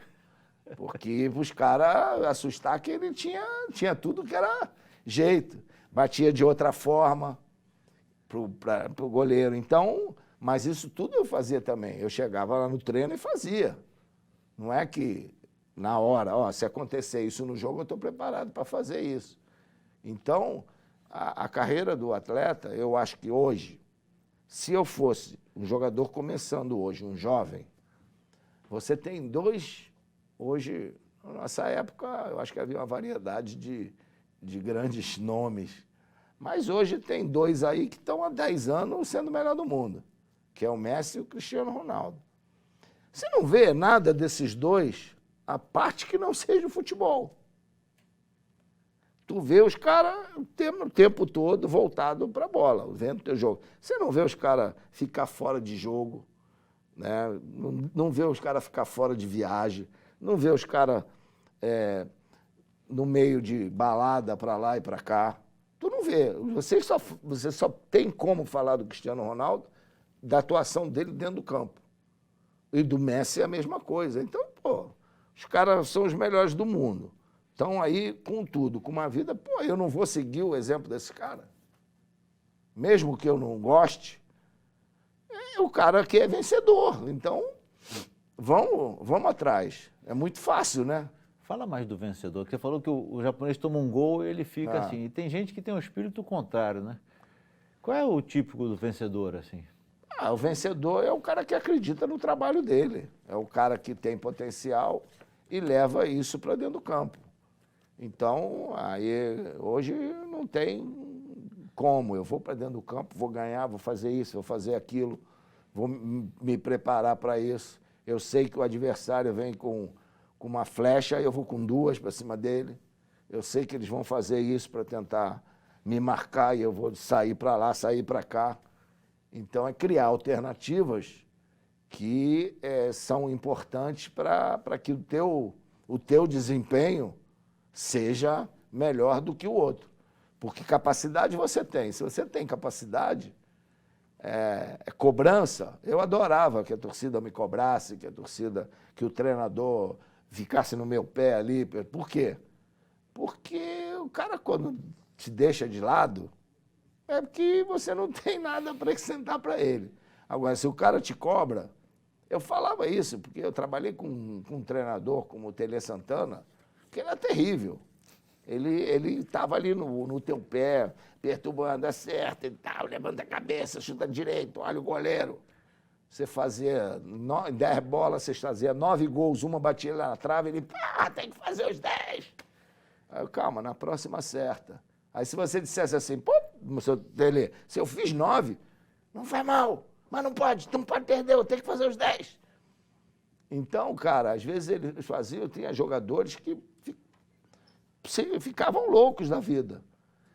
[SPEAKER 3] Porque os caras assustar que ele tinha tudo que era jeito. Batia de outra forma para o goleiro. Então, mas isso tudo eu fazia também. Eu chegava lá no treino e fazia. Não é que na hora, se acontecer isso no jogo, eu estou preparado para fazer isso. Então, a carreira do atleta, eu acho que hoje, se eu fosse um jogador começando hoje, um jovem, você tem 2, hoje, na nossa época, eu acho que havia uma variedade de grandes nomes, mas hoje tem 2 aí que estão há 10 anos sendo o melhor do mundo, que é o Messi e o Cristiano Ronaldo. Você não vê nada desses 2, a parte que não seja o futebol. Tu vê os caras o tempo todo voltado para a bola, vendo o teu jogo. Você não vê os caras ficar fora de jogo, né? Não vê os caras ficar fora de viagem, não vê os caras no meio de balada para lá e para cá. Tu não vê. Você só tem como falar do Cristiano Ronaldo, da atuação dele dentro do campo. E do Messi é a mesma coisa. Então, os caras são os melhores do mundo. Então, aí, com tudo, com uma vida, eu não vou seguir o exemplo desse cara. Mesmo que eu não goste, o cara que é vencedor. Então, vamos atrás. É muito fácil, né?
[SPEAKER 2] Fala mais do vencedor, que você falou que o japonês toma um gol e ele fica assim. E tem gente que tem um espírito contrário, né? Qual é o típico do vencedor, assim?
[SPEAKER 3] O vencedor é o cara que acredita no trabalho dele. É o cara que tem potencial e leva isso para dentro do campo. Então, aí, hoje não tem como. Eu vou para dentro do campo, vou ganhar, vou fazer isso, vou fazer aquilo, vou me preparar para isso. Eu sei que o adversário vem com uma flecha, eu vou com 2 para cima dele. Eu sei que eles vão fazer isso para tentar me marcar e eu vou sair para lá, sair para cá. Então, é criar alternativas que são importantes para que o teu desempenho seja melhor do que o outro. Porque capacidade você tem. Se você tem capacidade, cobrança, eu adorava que a torcida me cobrasse, que o treinador ficasse no meu pé ali. Por quê? Porque o cara, quando te deixa de lado, é porque você não tem nada para acrescentar para ele. Agora, se o cara te cobra, eu falava isso, porque eu trabalhei com um treinador como o Tele Santana, que ele é terrível. Ele estava ali no teu pé, perturbando, acerta e tal, levanta a cabeça, chuta direito, olha o goleiro. Você fazia 10 bolas, você fazia 9 gols, uma batia lá na trave, ele, tem que fazer os 10. Aí eu, calma, na próxima acerta. Aí se você dissesse assim, seu Tele, se eu fiz 9, não faz mal, mas não pode perder, eu tenho que fazer os 10. Então, cara, às vezes eles faziam, tinha jogadores que ficavam loucos da vida.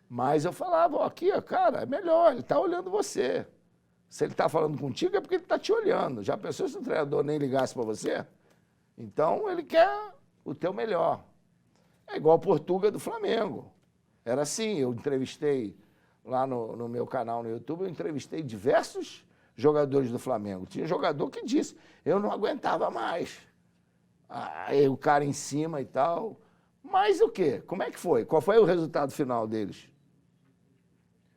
[SPEAKER 3] Mas eu falava, aqui, cara, é melhor, ele está olhando você. Se ele está falando contigo é porque ele está te olhando. Já pensou se o treinador nem ligasse para você? Então, ele quer o teu melhor. É igual a Portuga do Flamengo. Era assim, eu entrevistei lá no meu canal no YouTube, eu entrevistei diversos jogadores do Flamengo. Tinha jogador que disse, eu não aguentava mais. Aí o cara em cima e tal. Mas o quê? Como é que foi? Qual foi o resultado final deles?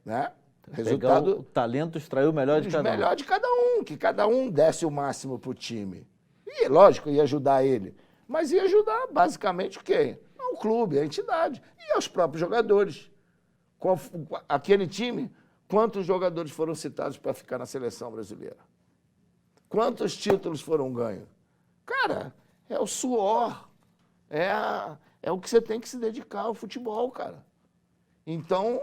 [SPEAKER 3] Né?
[SPEAKER 2] Resultado, o talento extraiu o melhor de cada um.
[SPEAKER 3] O melhor de cada um, que cada um desse o máximo para o time. E, lógico, ia ajudar ele. Mas ia ajudar basicamente o quê? O clube, a entidade. E aos próprios jogadores. Aquele time, quantos jogadores foram citados para ficar na seleção brasileira? Quantos títulos foram ganhos? Cara, é o suor. É o que você tem que se dedicar ao futebol, cara. Então,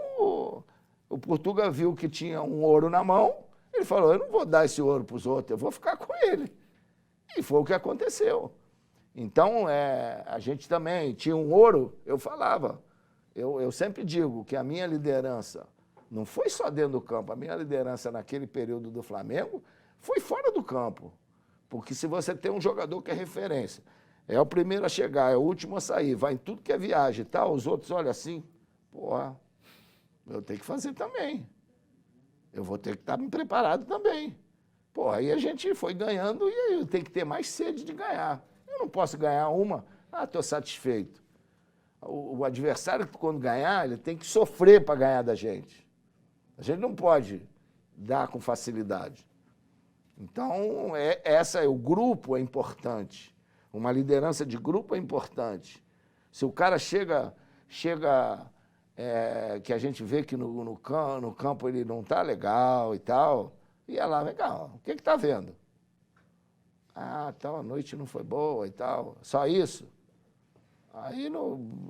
[SPEAKER 3] o Portuga viu que tinha um ouro na mão, ele falou, eu não vou dar esse ouro para os outros, eu vou ficar com ele. E foi o que aconteceu. Então, a gente também tinha um ouro, eu falava, eu sempre digo que a minha liderança não foi só dentro do campo, a minha liderança naquele período do Flamengo foi fora do campo. Porque se você tem um jogador que é referência, é o primeiro a chegar, é o último a sair, vai em tudo que é viagem e tal, os outros olham assim, porra, eu tenho que fazer também. Eu vou ter que estar me preparado também. Pô, aí a gente foi ganhando e aí eu tenho que ter mais sede de ganhar. Eu não posso ganhar uma, estou satisfeito. O adversário, quando ganhar, ele tem que sofrer para ganhar da gente. A gente não pode dar com facilidade. Então, o grupo é importante. Uma liderança de grupo é importante. Se o cara chega que a gente vê que no campo ele não está legal e tal, e lá, vem cá, o que está vendo? Tal, a noite não foi boa e tal, só isso? Aí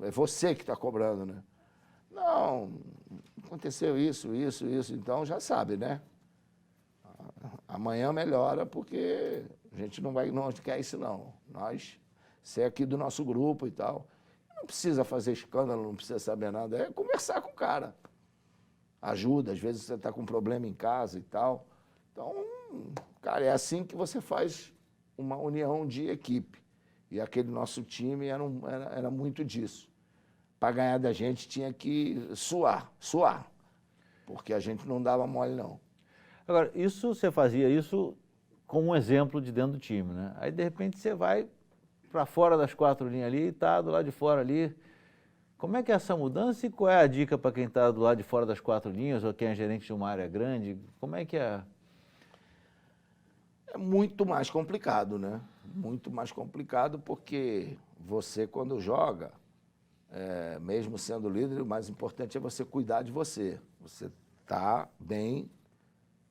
[SPEAKER 3] é você que está cobrando, né? Não, aconteceu isso, então já sabe, né? Amanhã melhora porque a gente não quer isso não. Você é aqui do nosso grupo e tal. Não precisa fazer escândalo, não precisa saber nada, é conversar com o cara. Ajuda, às vezes você está com um problema em casa e tal. Então, cara, é assim que você faz uma união de equipe. E aquele nosso time era muito disso. Para ganhar da gente tinha que suar, porque a gente não dava mole não.
[SPEAKER 2] Agora, você fazia isso com um exemplo de dentro do time, né? Aí, de repente, você vai para fora das 4 linhas ali e está do lado de fora ali. Como é que é essa mudança e qual é a dica para quem está do lado de fora das 4 linhas ou quem é gerente de uma área grande? Como é que é?
[SPEAKER 3] É muito mais complicado, né? Muito mais complicado porque você, quando joga, mesmo sendo líder, o mais importante é você cuidar de você. Você está bem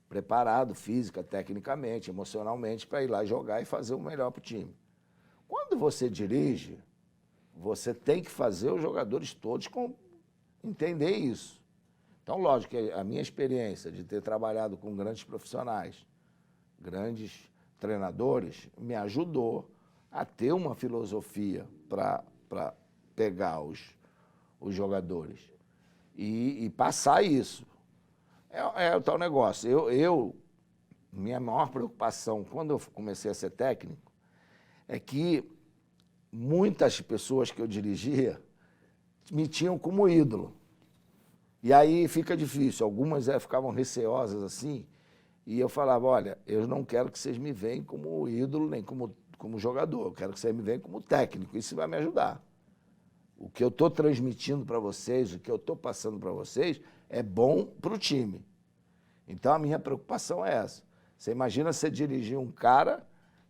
[SPEAKER 3] preparado física, tecnicamente, emocionalmente, para ir lá jogar e fazer o melhor para o time. Quando você dirige, você tem que fazer os jogadores todos entender isso. Então, lógico, que a minha experiência de ter trabalhado com grandes profissionais, grandes treinadores, me ajudou a ter uma filosofia para pegar os jogadores e passar isso. É o tal negócio. Minha maior preocupação, quando eu comecei a ser técnico, é que muitas pessoas que eu dirigia me tinham como ídolo. E aí fica difícil. Algumas ficavam receosas assim, e eu falava, olha, eu não quero que vocês me veem como ídolo, nem como jogador. Eu quero que vocês me veem como técnico. Isso vai me ajudar. O que eu estou transmitindo para vocês, o que eu estou passando para vocês, é bom para o time. Então, a minha preocupação é essa. Você imagina você dirigir um cara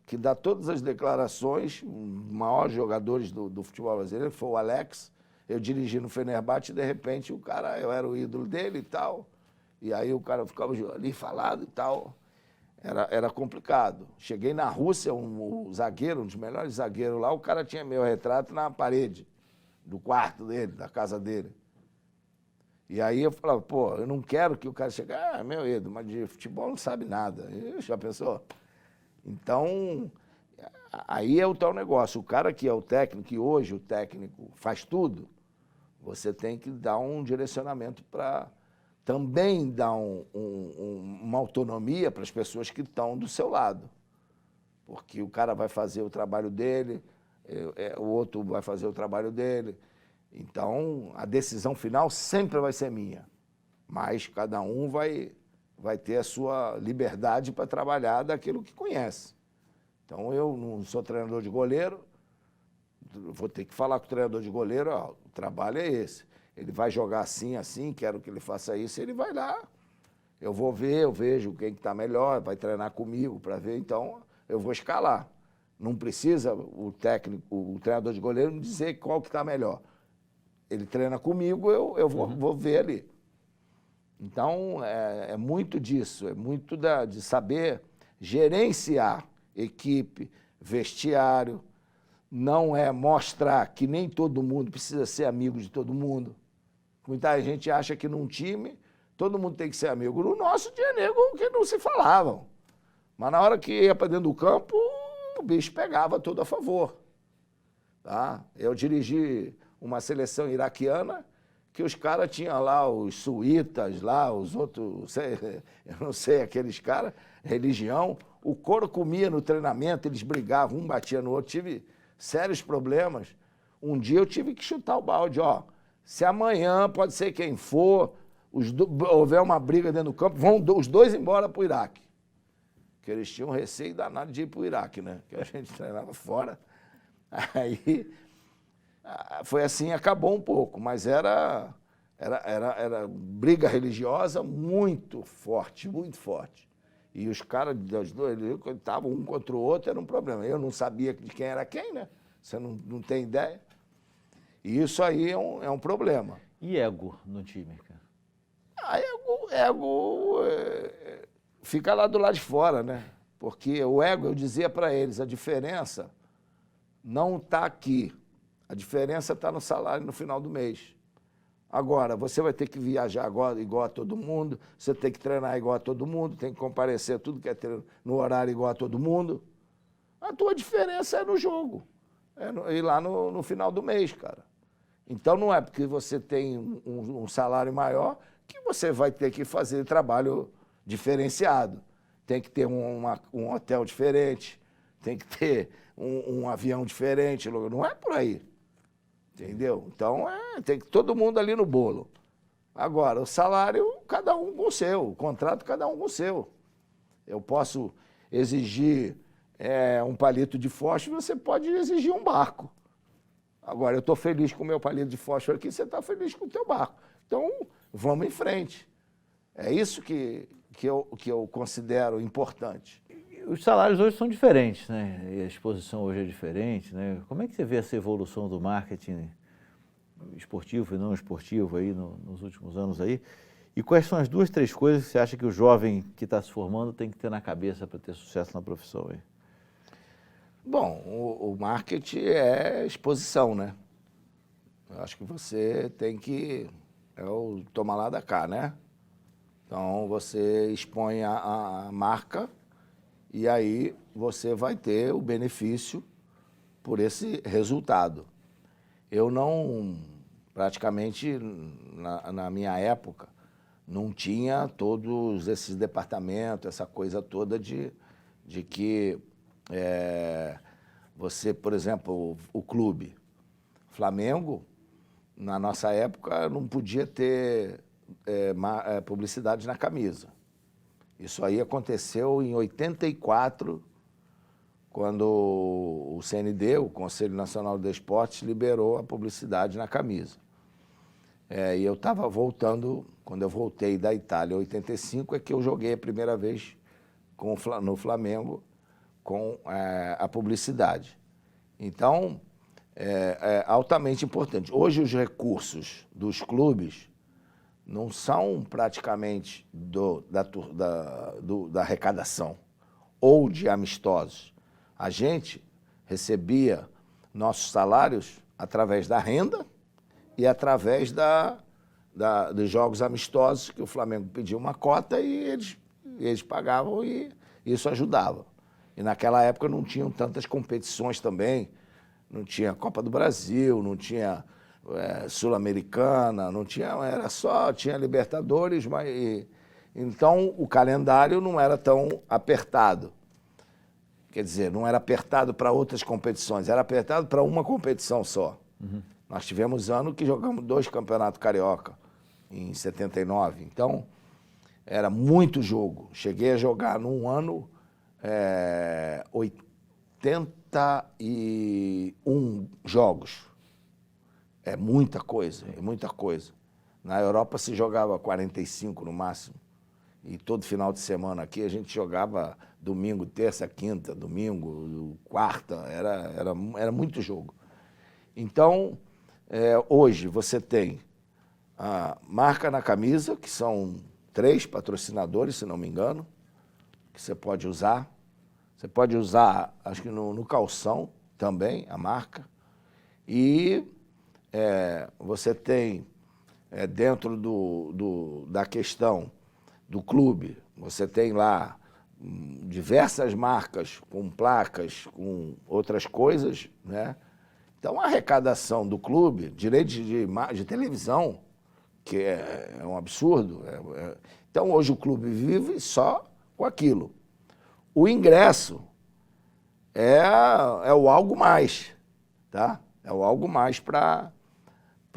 [SPEAKER 3] que dá todas as declarações, um dos maiores jogadores do futebol brasileiro, foi o Alex. Eu dirigi no Fenerbahçe e, de repente, o cara, eu era o ídolo dele e tal. E aí o cara ficava ali falado e tal. Era complicado. Cheguei na Rússia, um zagueiro, um dos melhores zagueiros lá, o cara tinha meu retrato na parede do quarto dele, da casa dele. E aí eu falava, pô, eu não quero que o cara chegue, meu ídolo, mas de futebol não sabe nada. Já pensou? Então, aí é o tal negócio. O cara que é o técnico, que hoje o técnico faz tudo, você tem que dar um direcionamento para também dar uma autonomia para as pessoas que estão do seu lado. Porque o cara vai fazer o trabalho dele, o outro vai fazer o trabalho dele. Então, a decisão final sempre vai ser minha. Mas cada um vai ter a sua liberdade para trabalhar daquilo que conhece. Então, eu não sou treinador de goleiro, vou ter que falar com o treinador de goleiro, ó, o trabalho é esse. Ele vai jogar assim, assim, quero que ele faça isso, ele vai lá. Eu vou ver, eu vejo quem está melhor, vai treinar comigo para ver, então eu vou escalar. Não precisa o treinador de goleiro me dizer qual que está melhor. Ele treina comigo, eu vou ver ali. Então, é muito disso, é muito de saber gerenciar equipe, vestiário, não é mostrar que nem todo mundo precisa ser amigo de todo mundo. Muita gente acha que num time todo mundo tem que ser amigo. No nosso tinha nego que não se falavam. Mas na hora que ia para dentro do campo, o bicho pegava todo a favor. Tá? Eu dirigi uma seleção iraquiana que os caras tinham lá os suítas, lá os outros, eu não sei, aqueles caras, religião. O couro comia no treinamento, eles brigavam, um batia no outro. Tive sérios problemas. Um dia eu tive que chutar o balde, ó. Se amanhã, pode ser quem for, houver uma briga dentro do campo, vão os dois embora para o Iraque. Porque eles tinham receio danado de ir para o Iraque, né? Que a gente treinava fora. Aí, foi assim, acabou um pouco, mas era briga religiosa muito forte, muito forte. E os caras, os dois, estavam um contra o outro, era um problema. Eu não sabia de quem era quem, né? Você não tem ideia. E isso aí é um problema.
[SPEAKER 2] E ego no time, cara?
[SPEAKER 3] Ego fica lá do lado de fora, né? Porque o ego, eu dizia para eles, a diferença não está aqui. A diferença está no salário no final do mês. Agora, você vai ter que viajar agora igual a todo mundo, você tem que treinar igual a todo mundo, tem que comparecer tudo que é treino no horário igual a todo mundo. A tua diferença é no jogo, ir lá no final do mês, cara. Então, não é porque você tem um salário maior que você vai ter que fazer trabalho diferenciado. Tem que ter um hotel diferente, tem que ter um avião diferente, não é por aí. Entendeu? Então, tem que todo mundo ali no bolo. Agora, o salário, cada um com o seu. O contrato, cada um com o seu. Eu posso exigir um palito de fósforo, você pode exigir um barco. Agora, eu estou feliz com o meu palito de fósforo aqui, você está feliz com o teu barco. Então, vamos em frente. É isso que eu considero importante.
[SPEAKER 2] Os salários hoje são diferentes, né? E a exposição hoje é diferente, né? Como é que você vê essa evolução do marketing esportivo e não esportivo aí nos últimos anos aí? E quais são as 2, 3 coisas que você acha que o jovem que está se formando tem que ter na cabeça para ter sucesso na profissão aí?
[SPEAKER 3] Bom, o marketing é exposição, né? Eu acho que você tem que... É o toma lá da cá, né? Então, você expõe a marca e aí você vai ter o benefício por esse resultado. Eu não, praticamente, na minha época, não tinha todos esses departamentos, essa coisa toda de que você, por exemplo, o clube Flamengo, na nossa época, não podia ter publicidade na camisa. Isso aí aconteceu em 84, quando o CND, o Conselho Nacional de Esportes, liberou a publicidade na camisa. E eu estava voltando, quando eu voltei da Itália em 85, é que eu joguei a primeira vez no Flamengo com a publicidade. Então, é altamente importante. Hoje os recursos dos clubes não são praticamente da arrecadação ou de amistosos. A gente recebia nossos salários através da renda e através dos jogos amistosos, que o Flamengo pedia uma cota e eles pagavam e isso ajudava. E naquela época não tinham tantas competições também, não tinha Copa do Brasil, não tinha Sul-Americana, não tinha, tinha Libertadores, então o calendário não era tão apertado. Quer dizer, não era apertado para outras competições, era apertado para uma competição só. Uhum. Nós tivemos ano que jogamos 2 campeonatos carioca, em 79, então era muito jogo. Cheguei a jogar num ano 81 jogos. É muita coisa, é muita coisa. Na Europa se jogava 45 no máximo. E todo final de semana aqui a gente jogava domingo, terça, quinta, domingo, quarta, era muito jogo. Então, hoje você tem a marca na camisa, que são 3 patrocinadores, se não me engano, que você pode usar. Você pode usar, acho que no calção também, a marca. E você tem, dentro da questão do clube, você tem lá diversas marcas com placas, com outras coisas, né? Então, a arrecadação do clube, direitos de televisão, que é um absurdo. Então, hoje o clube vive só com aquilo. O ingresso é o algo mais, tá? É o algo mais para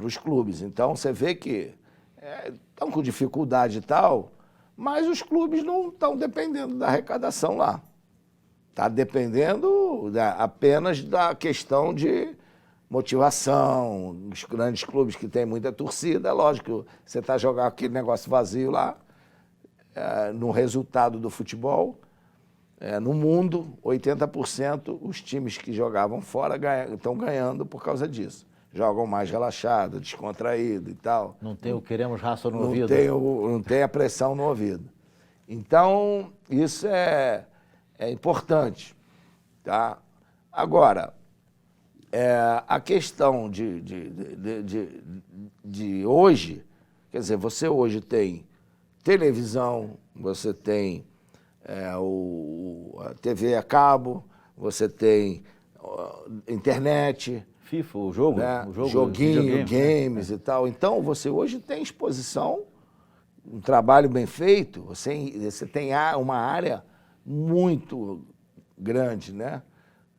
[SPEAKER 3] os clubes. Então, você vê que estão com dificuldade e tal, mas os clubes não estão dependendo da arrecadação lá. Está dependendo apenas da questão de motivação. Os grandes clubes que têm muita torcida, lógico, você está jogando aquele negócio vazio lá, no resultado do futebol, no mundo, 80% os times que jogavam fora estão ganhando por causa disso. Jogam mais relaxado, descontraído e tal.
[SPEAKER 2] Não tem o queremos raça no ouvido.
[SPEAKER 3] Não tem a pressão no ouvido. Então, isso é importante. Tá? Agora, a questão de hoje, quer dizer, você hoje tem televisão, você tem a TV a cabo, você tem internet,
[SPEAKER 2] FIFA, o jogo,
[SPEAKER 3] né?
[SPEAKER 2] O jogo
[SPEAKER 3] joguinho, games e tal. Então, você hoje tem exposição, um trabalho bem feito, você tem uma área muito grande, né?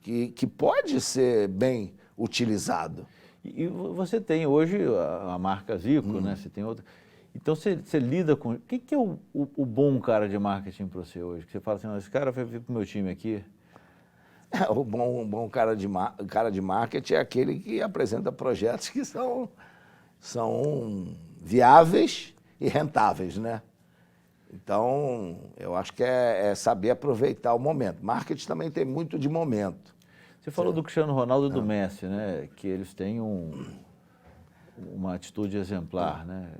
[SPEAKER 3] Que pode ser bem utilizado.
[SPEAKER 2] E você tem hoje a marca Zico, né? Você tem outra. Então, você lida com... Quem que é o bom cara de marketing para você hoje? Que você fala assim, esse cara vai vir para o meu time aqui.
[SPEAKER 3] O bom cara de marketing é aquele que apresenta projetos que são viáveis e rentáveis, né? Então, eu acho que é saber aproveitar o momento. Marketing também tem muito de momento.
[SPEAKER 2] Você falou do Cristiano Ronaldo e do Messi, né? Que eles têm uma atitude exemplar, né?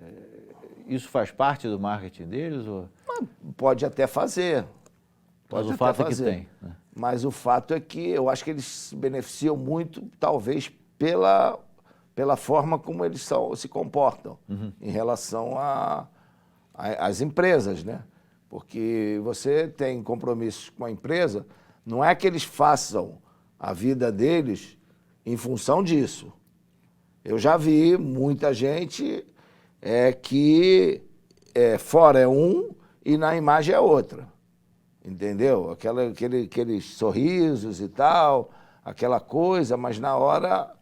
[SPEAKER 2] Isso faz parte do marketing deles? Ou...
[SPEAKER 3] Pode até fazer.
[SPEAKER 2] Mas o fato é que tem. Né?
[SPEAKER 3] Mas o fato é que eu acho que eles se beneficiam muito, talvez, pela forma como eles se comportam em relação às empresas, né? Porque você tem compromissos com a empresa, não é que eles façam a vida deles em função disso. Eu já vi muita gente que fora é um e na imagem é outra. Entendeu? Aqueles sorrisos e tal, aquela coisa, mas na hora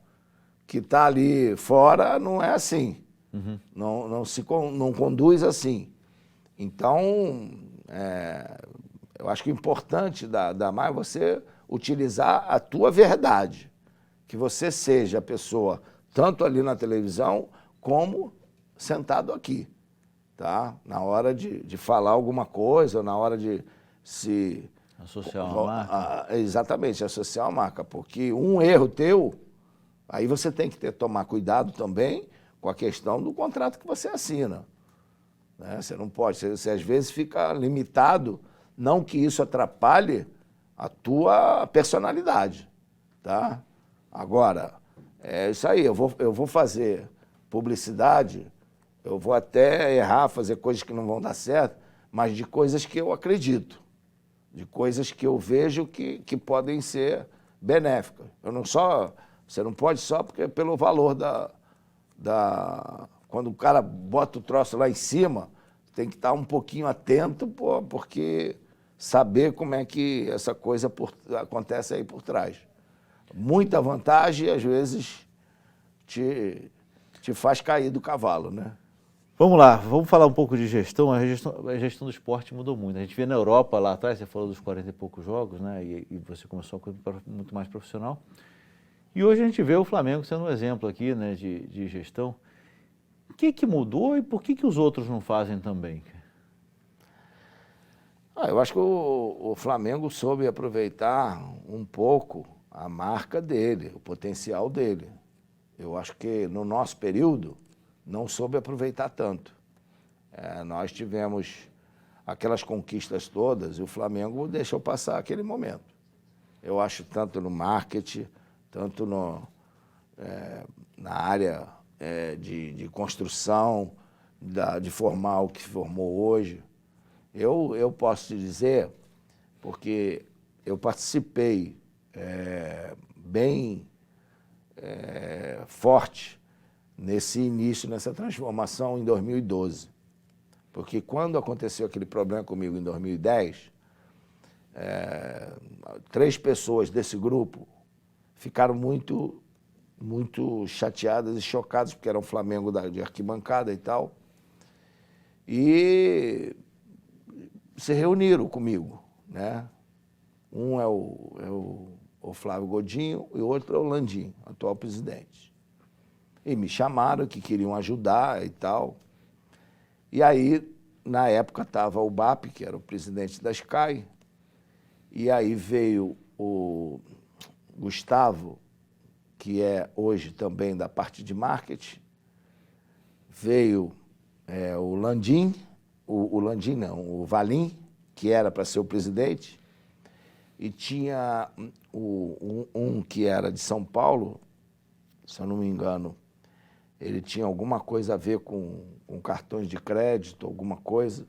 [SPEAKER 3] que está ali fora não é assim. Não conduz assim. Então, eu acho que o importante da MAI é você utilizar a tua verdade, que você seja a pessoa tanto ali na televisão como sentado aqui, tá? Na hora de falar alguma coisa, na hora de se...
[SPEAKER 2] Associar uma marca.
[SPEAKER 3] Exatamente, associar uma marca, porque um erro teu, aí você tem que tomar cuidado também com a questão do contrato que você assina. Né? Você não pode, você às vezes fica limitado, não que isso atrapalhe a tua personalidade, tá? Agora, é isso aí, eu vou fazer publicidade, eu vou até errar, fazer coisas que não vão dar certo, mas de coisas que eu acredito, de coisas que eu vejo que podem ser benéficas. Você não pode só porque pelo valor quando o cara bota o troço lá em cima, tem que estar um pouquinho atento, porque saber como é que essa coisa acontece aí por trás. Muita vantagem, às vezes, te faz cair do cavalo, né?
[SPEAKER 2] Vamos lá, vamos falar um pouco de gestão. A gestão do esporte mudou muito. A gente vê na Europa, lá atrás, você falou dos 40 e poucos jogos, né? E você começou a coisa muito mais profissional. E hoje a gente vê o Flamengo sendo um exemplo aqui, né, de gestão. O que mudou e por que os outros não fazem também?
[SPEAKER 3] Eu acho que o Flamengo soube aproveitar um pouco a marca dele, o potencial dele. Eu acho que no nosso período não soube aproveitar tanto. Nós tivemos aquelas conquistas todas e o Flamengo deixou passar aquele momento. Eu acho tanto no marketing, tanto na área de construção, de formar o que formou hoje. Eu posso te dizer, porque eu participei bem forte nesse início, nessa transformação em 2012. Porque quando aconteceu aquele problema comigo em 2010, 3 pessoas desse grupo ficaram muito chateadas e chocadas, porque era um Flamengo de arquibancada e tal, e se reuniram comigo, né? Um é o Flávio Godinho e o outro é o Landim, atual presidente. E me chamaram que queriam ajudar e tal. E aí, na época, estava o BAP, que era o presidente da Sky, e aí veio o Gustavo, que é hoje também da parte de marketing, veio o Landim, o Landim não, o Valim, que era para ser o presidente, e tinha um que era de São Paulo, se eu não me engano, ele tinha alguma coisa a ver com cartões de crédito, alguma coisa.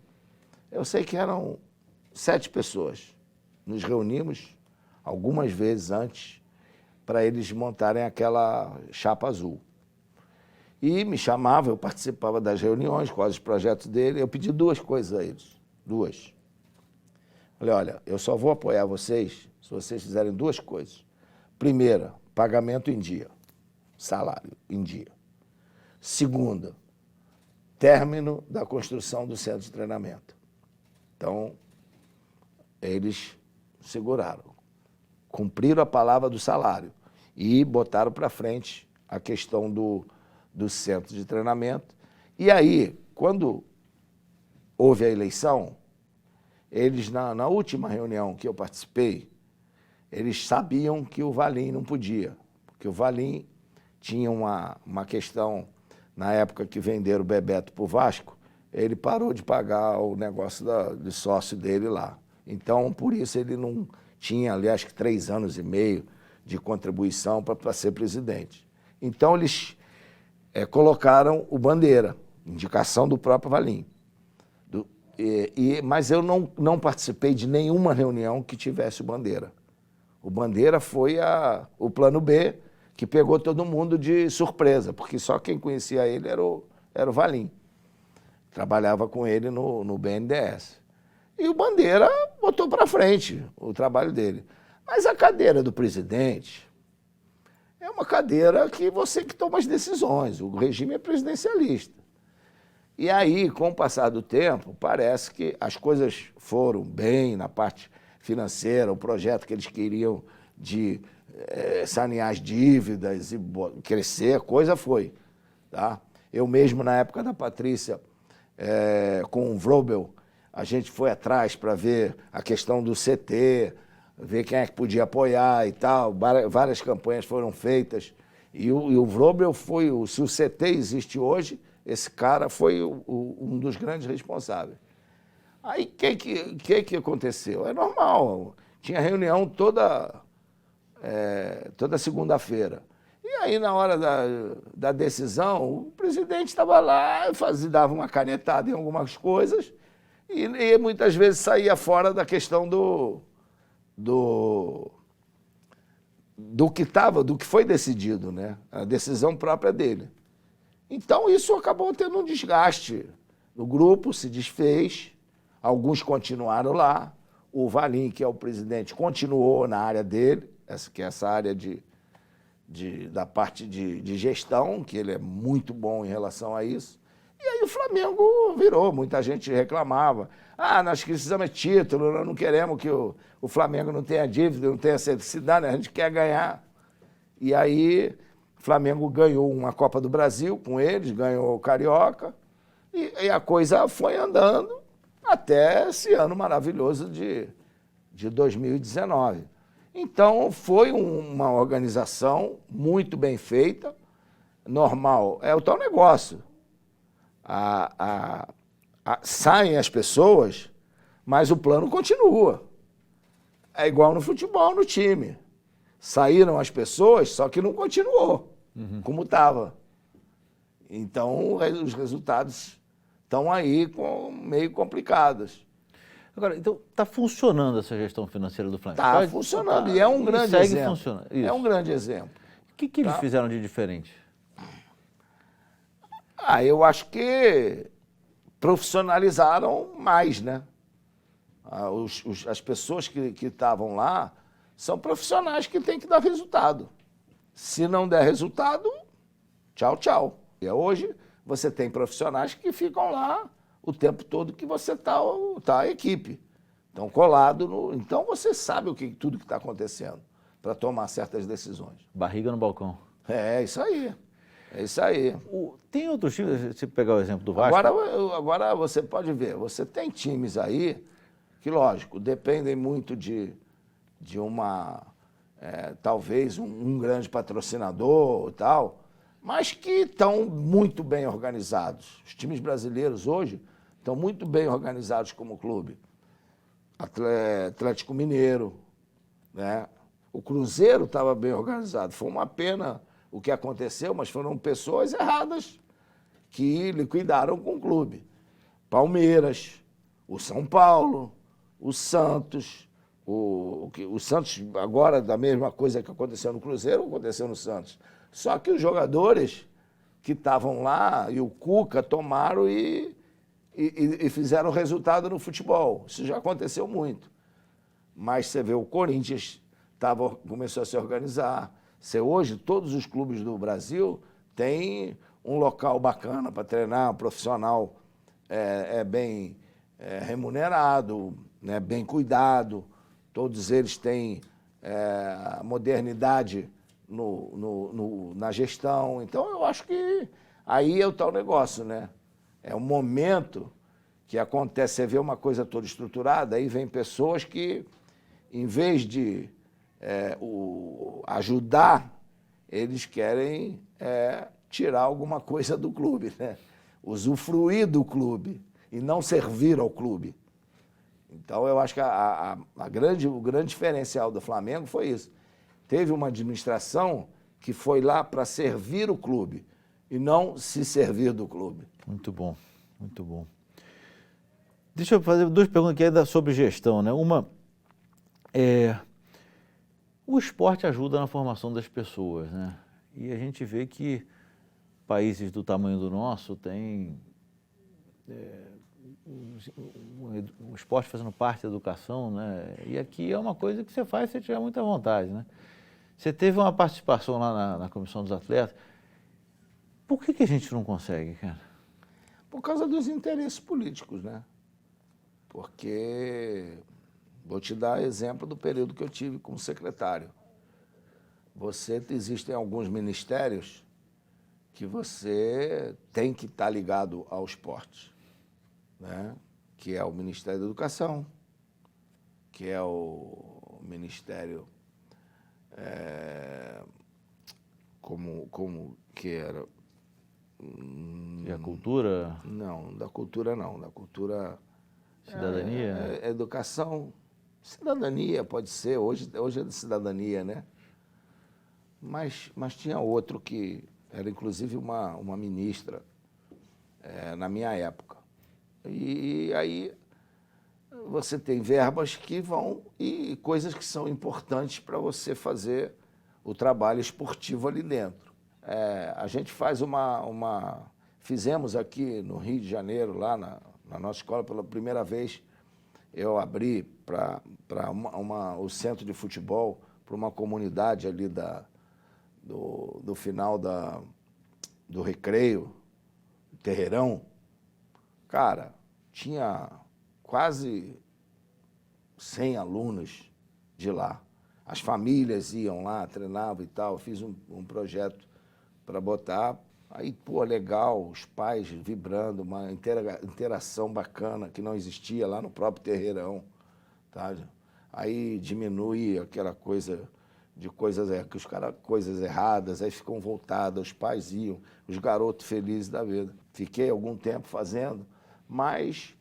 [SPEAKER 3] Eu sei que eram 7 pessoas. Nos reunimos algumas vezes antes para eles montarem aquela chapa azul. E me chamava, eu participava das reuniões, quais os projetos dele, eu pedi 2 coisas a eles, 2. Falei, olha, eu só vou apoiar vocês se vocês fizerem 2 coisas. Primeira, pagamento em dia, salário em dia. Segunda, término da construção do centro de treinamento. Então, eles seguraram, cumpriram a palavra do salário e botaram para frente a questão do centro de treinamento. E aí, quando houve a eleição, eles, na última reunião que eu participei, eles sabiam que o Valim não podia, porque o Valim tinha uma questão, na época que venderam o Bebeto para o Vasco, ele parou de pagar o negócio de sócio dele lá. Então, por isso, ele não tinha ali, acho que 3 anos e meio de contribuição para ser presidente. Então, eles colocaram o Bandeira, indicação do próprio Valim. Mas eu não participei de nenhuma reunião que tivesse o Bandeira. O Bandeira foi o plano B, que pegou todo mundo de surpresa, porque só quem conhecia ele era o Valim. Trabalhava com ele no BNDES. E o Bandeira botou para frente o trabalho dele. Mas a cadeira do presidente, é uma cadeira que você que toma as decisões, o regime é presidencialista. E aí, com o passar do tempo, parece que as coisas foram bem na parte financeira, o projeto que eles queriam de sanear as dívidas e crescer, a coisa foi. Tá? Eu mesmo, na época da Patrícia, com o Vrobel, a gente foi atrás para ver a questão do CT, ver quem é que podia apoiar e tal. Várias campanhas foram feitas. E o Vrobel foi, se o CT existe hoje, esse cara foi um dos grandes responsáveis. Aí, o que aconteceu? É normal, tinha reunião toda segunda-feira. E aí, na hora da decisão, o presidente estava lá, dava uma canetada em algumas coisas e muitas vezes saía fora da questão do que foi decidido, né? A decisão própria dele. Então, isso acabou tendo um desgaste. O grupo se desfez, alguns continuaram lá, o Valim, que é o presidente, continuou na área dele, que é essa área da parte de gestão, que ele é muito bom em relação a isso. E aí o Flamengo virou, muita gente reclamava. Nós precisamos de título, nós não queremos que o Flamengo não tenha dívida, não tenha cidade, a gente quer ganhar. E aí o Flamengo ganhou uma Copa do Brasil com eles, ganhou o Carioca, e a coisa foi andando até esse ano maravilhoso de 2019. Então, foi uma organização muito bem feita, normal. É o tal negócio. Saem as pessoas, mas o plano continua. É igual no futebol, no time. Saíram as pessoas, só que não continuou como estava. Então, os resultados estão aí meio complicados.
[SPEAKER 2] Agora, então, está funcionando essa gestão financeira do Flamengo?
[SPEAKER 3] Está funcionando, e é um grande
[SPEAKER 2] segue
[SPEAKER 3] exemplo.
[SPEAKER 2] Funcionando.
[SPEAKER 3] É um grande exemplo.
[SPEAKER 2] O que eles fizeram de diferente?
[SPEAKER 3] Eu acho que profissionalizaram mais, né? As pessoas que estavam lá são profissionais que têm que dar resultado. Se não der resultado, tchau, tchau. E hoje você tem profissionais que ficam lá o tempo todo que você tá a equipe. Estão colados Então você sabe tudo que está acontecendo para tomar certas decisões.
[SPEAKER 2] Barriga no balcão.
[SPEAKER 3] É isso aí. É isso aí.
[SPEAKER 2] Tem outros times, se pegar o exemplo do Vasco...
[SPEAKER 3] Agora você pode ver, você tem times aí que, lógico, dependem muito de talvez um grande patrocinador e tal, mas que estão muito bem organizados. Os times brasileiros hoje estão muito bem organizados como clube. Atlético Mineiro, né? O Cruzeiro estava bem organizado. Foi uma pena o que aconteceu, mas foram pessoas erradas que liquidaram com o clube. Palmeiras, o São Paulo, o Santos. O Santos, agora, da mesma coisa que aconteceu no Cruzeiro, aconteceu no Santos. Só que os jogadores que estavam lá e o Cuca tomaram e fizeram resultado no futebol. Isso já aconteceu muito. Mas você vê, o Corinthians começou a se organizar. Hoje, todos os clubes do Brasil têm um local bacana para treinar, um profissional bem remunerado, né, bem cuidado. Todos eles têm modernidade na gestão. Então, eu acho que aí é o tal negócio, né? É um momento que acontece, você vê uma coisa toda estruturada, aí vem pessoas que, em vez de ajudar, eles querem tirar alguma coisa do clube, né? Usufruir do clube e não servir ao clube. Então, eu acho que o grande diferencial do Flamengo foi isso. Teve uma administração que foi lá para servir o clube e não se servir do clube.
[SPEAKER 2] Muito bom, muito bom. Deixa eu fazer duas perguntas aqui ainda sobre gestão, né? Uma o esporte ajuda na formação das pessoas, né? E a gente vê que países do tamanho do nosso têm o esporte fazendo parte da educação, né? E aqui é uma coisa que você faz se você tiver muita vontade, né? Você teve uma participação lá na comissão dos atletas. Por que a gente não consegue, cara?
[SPEAKER 3] Por causa dos interesses políticos, né? Porque, vou te dar exemplo do período que eu tive como secretário. Existem alguns ministérios que você tem que estar ligado ao esporte, né? Que é o Ministério da Educação, que é o Ministério, como que era?
[SPEAKER 2] E a cultura?
[SPEAKER 3] Não, da cultura não, da cultura...
[SPEAKER 2] Cidadania?
[SPEAKER 3] Educação, cidadania pode ser, hoje é de cidadania, né? Mas tinha outro que era inclusive uma ministra na minha época. E aí você tem verbas que vão e coisas que são importantes para você fazer o trabalho esportivo ali dentro. A gente faz fizemos aqui no Rio de Janeiro, lá na nossa escola, pela primeira vez, eu abri para o centro de futebol, para uma comunidade ali do final do Recreio, Terreirão. Cara, tinha quase 100 alunos de lá. As famílias iam lá, treinavam e tal. Eu fiz um projeto para botar. Aí, pô, legal, os pais vibrando, uma interação bacana que não existia lá no próprio Terreirão, tá? Aí diminui aquela coisa de coisas erradas, aí ficam voltadas, os pais iam, os garotos felizes da vida. Fiquei algum tempo fazendo, mas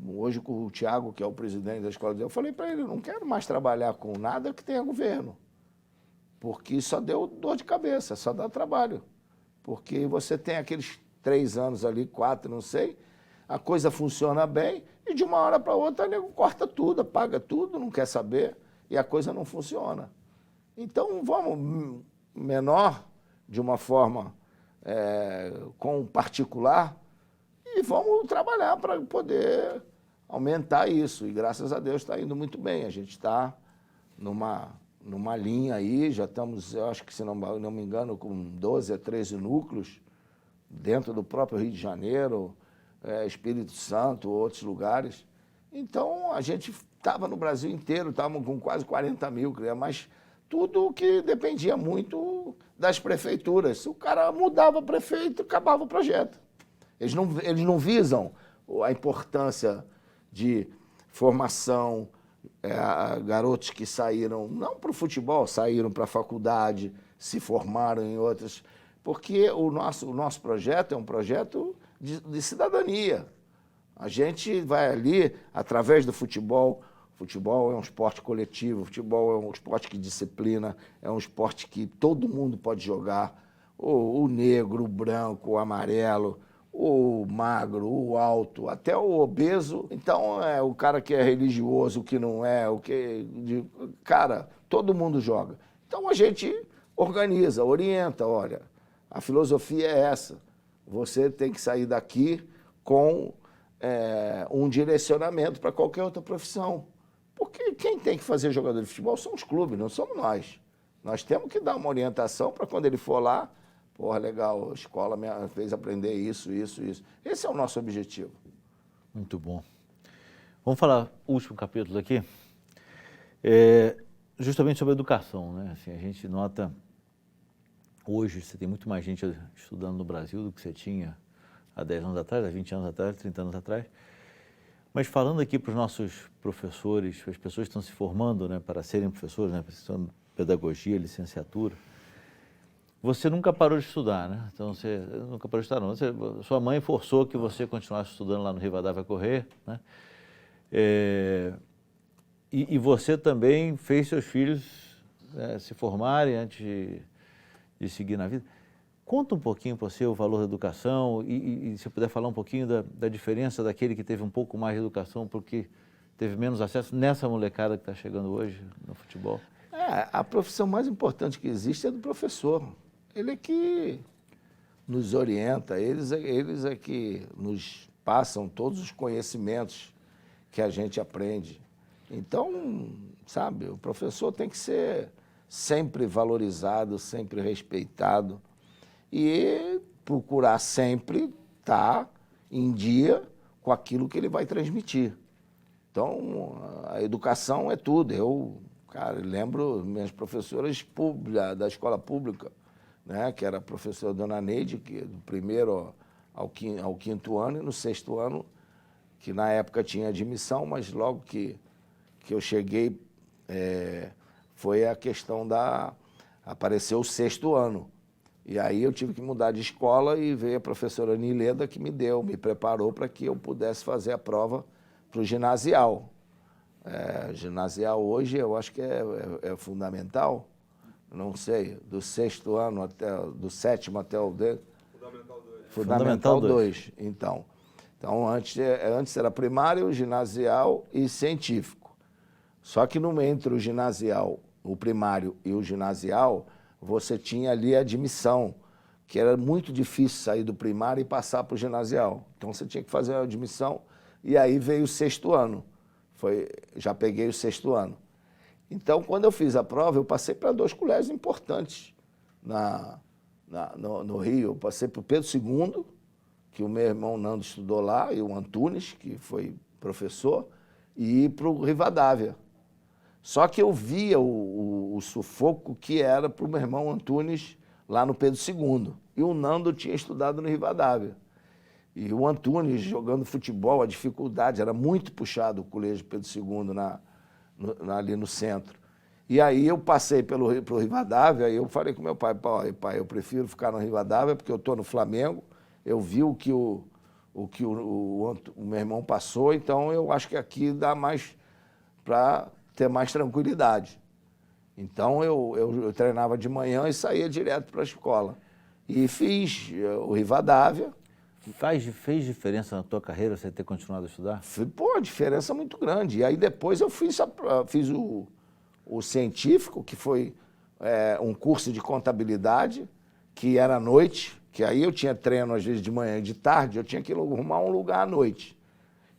[SPEAKER 3] hoje com o Thiago, que é o presidente da escola, eu falei para ele, eu não quero mais trabalhar com nada que tenha governo, porque só deu dor de cabeça, só dá trabalho. Porque você tem aqueles 3 anos ali, 4, não sei, a coisa funciona bem e de uma hora para outra o nego corta tudo, apaga tudo, não quer saber e a coisa não funciona. Então vamos menor, de uma forma com o particular e vamos trabalhar para poder aumentar isso. E graças a Deus está indo muito bem, a gente está numa linha aí, já estamos, eu acho que se não me engano, com 12 a 13 núcleos dentro do próprio Rio de Janeiro, Espírito Santo, outros lugares. Então, a gente estava no Brasil inteiro, estávamos com quase 40 mil, mas tudo que dependia muito das prefeituras. Se o cara mudava prefeito, acabava o projeto. Eles não visam a importância de formação, garotos que saíram, não para o futebol, saíram para a faculdade, se formaram em outras, porque o nosso projeto é um projeto de cidadania. A gente vai ali, através do futebol. Futebol é um esporte coletivo, futebol é um esporte que disciplina, é um esporte que todo mundo pode jogar, o negro, o branco, o amarelo, o magro, o alto, até o obeso. Então, o cara que é religioso, o que não é, cara, todo mundo joga. Então, a gente organiza, orienta, olha, a filosofia é essa. Você tem que sair daqui com um direcionamento para qualquer outra profissão. Porque quem tem que fazer jogador de futebol são os clubes, não somos nós. Nós temos que dar uma orientação para quando ele for lá, porra, legal, a escola me fez aprender isso. Esse é o nosso objetivo.
[SPEAKER 2] Muito bom. Vamos falar o último capítulo aqui, justamente sobre a educação, né? Assim, a gente nota, hoje você tem muito mais gente estudando no Brasil do que você tinha há 10 anos atrás, há 20 anos atrás, 30 anos atrás. Mas falando aqui para os nossos professores, para as pessoas que estão se formando, né, para serem professores, né, precisando de pedagogia, licenciatura, você nunca parou de estudar, né? Então, você nunca parou de estudar, não. Sua mãe forçou que você continuasse estudando lá no Rivadavia Corrêa, né? E você também fez seus filhos se formarem antes de seguir na vida. Conta um pouquinho para você o valor da educação e se puder falar um pouquinho da diferença daquele que teve um pouco mais de educação porque teve menos acesso nessa molecada que está chegando hoje no futebol.
[SPEAKER 3] A profissão mais importante que existe é do professor. Ele é que nos orienta, eles é que nos passam todos os conhecimentos que a gente aprende. Então, sabe, o professor tem que ser sempre valorizado, sempre respeitado e procurar sempre estar em dia com aquilo que ele vai transmitir. Então, a educação é tudo. Eu, cara, lembro minhas professoras da escola pública, né, que era a professora Dona Neide, que do primeiro ao quinto ano, e no sexto ano, que na época tinha admissão, mas logo que eu cheguei, foi a questão apareceu o sexto ano. E aí eu tive que mudar de escola e veio a professora Nileda que me preparou para que eu pudesse fazer a prova para o ginasial. Ginasial hoje eu acho que é fundamental, não sei, do sexto ano do sétimo até o... Fundamental 2. Então antes era primário, ginasial e científico. Só que entre o ginasial, o primário e o ginasial, você tinha ali a admissão, que era muito difícil sair do primário e passar para o ginasial. Então você tinha que fazer a admissão e aí veio o sexto ano. Já peguei o sexto ano. Então, quando eu fiz a prova, eu passei para 2 colégios importantes no Rio. Eu passei para o Pedro II, que o meu irmão Nando estudou lá, e o Antunes, que foi professor, e para o Rivadavia. Só que eu via o sufoco que era para o meu irmão Antunes lá no Pedro II. E o Nando tinha estudado no Rivadavia. E o Antunes jogando futebol, a dificuldade, era muito puxado o colégio Pedro II ali no centro. E aí eu passei pro Rivadavia e eu falei com meu pai, pai, eu prefiro ficar no Rivadavia porque eu estou no Flamengo, eu vi o que o meu irmão passou, então eu acho que aqui dá mais para ter mais tranquilidade. Então eu treinava de manhã e saía direto para a escola. E fiz o Rivadavia.
[SPEAKER 2] Fez diferença na tua carreira você ter continuado a estudar?
[SPEAKER 3] Pô, diferença muito grande. E aí depois eu fiz o científico, que foi um curso de contabilidade, que era à noite, que aí eu tinha treino às vezes de manhã e de tarde, eu tinha que arrumar um lugar à noite.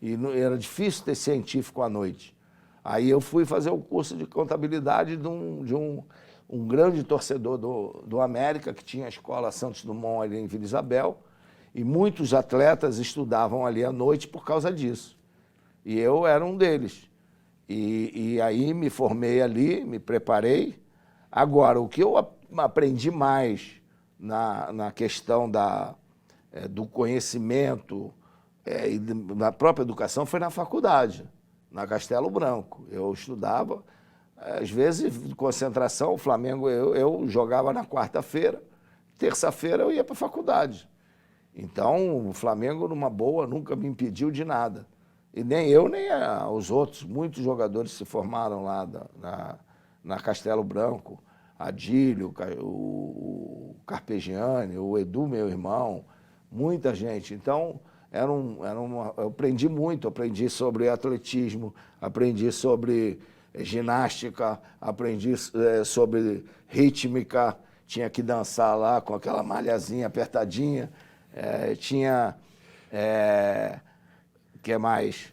[SPEAKER 3] E era difícil ter científico à noite. Aí eu fui fazer o curso de contabilidade de um grande torcedor do América, que tinha a escola Santos Dumont ali em Vila Isabel, e muitos atletas estudavam ali à noite por causa disso. E eu era um deles. E aí me formei ali, me preparei. Agora, o que eu aprendi mais na questão do conhecimento e da própria educação foi na faculdade, na Castelo Branco. Eu estudava, às vezes, de concentração, o Flamengo, eu jogava na quarta-feira, terça-feira eu ia para a faculdade. Então, o Flamengo, numa boa, nunca me impediu de nada. E nem eu, nem os outros. Muitos jogadores se formaram lá na Castelo Branco. Adílio, o Carpegiani, o Edu, meu irmão, muita gente. Então, eu aprendi muito. Aprendi sobre atletismo, aprendi sobre ginástica, aprendi sobre rítmica. Tinha que dançar lá com aquela malhazinha apertadinha. Tinha... que mais?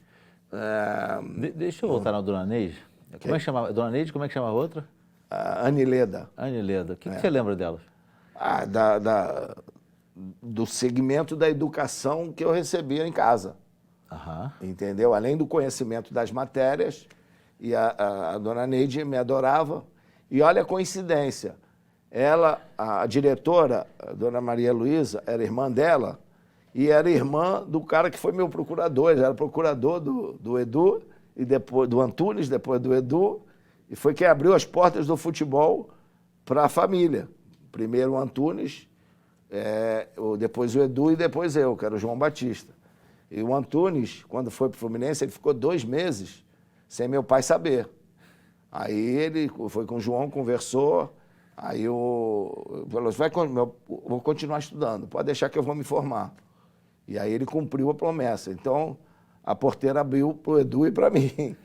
[SPEAKER 2] Deixa eu voltar na Dona Neide. Como é que chamava? Dona Neide, como é que chamava a outra?
[SPEAKER 3] Anileda.
[SPEAKER 2] Anileda. O que você lembra delas?
[SPEAKER 3] Do segmento da educação que eu recebia em casa.
[SPEAKER 2] Aham.
[SPEAKER 3] Entendeu? Além do conhecimento das matérias, e a Dona Neide me adorava. E olha a coincidência. Ela, a diretora, a Dona Maria Luísa, era irmã dela, e era irmã do cara que foi meu procurador. Ele era procurador do Edu, e depois do Antunes, depois do Edu, e foi quem abriu as portas do futebol para a família. Primeiro o Antunes, depois o Edu e depois eu, que era o João Batista. E o Antunes, quando foi para o Fluminense, ele ficou 2 meses sem meu pai saber. Aí ele foi com o João, conversou, aí eu falou, vou continuar estudando, pode deixar que eu vou me formar. E aí ele cumpriu a promessa. Então, a porteira abriu para o Edu e para mim.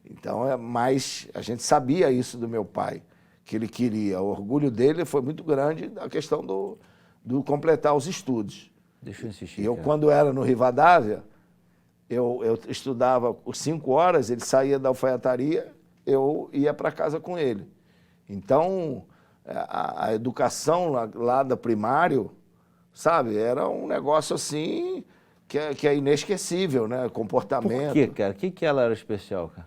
[SPEAKER 3] Então, mas a gente sabia isso do meu pai, que ele queria. O orgulho dele foi muito grande na questão do completar os estudos.
[SPEAKER 2] Deixa eu insistir.
[SPEAKER 3] E eu, quando era no Rivadavia, eu estudava por 5 horas, ele saía da alfaiataria, eu ia para casa com ele. Então, a educação lá do primário, sabe, era um negócio assim que é inesquecível, né? Comportamento.
[SPEAKER 2] Por quê, cara? O que ela era especial, cara?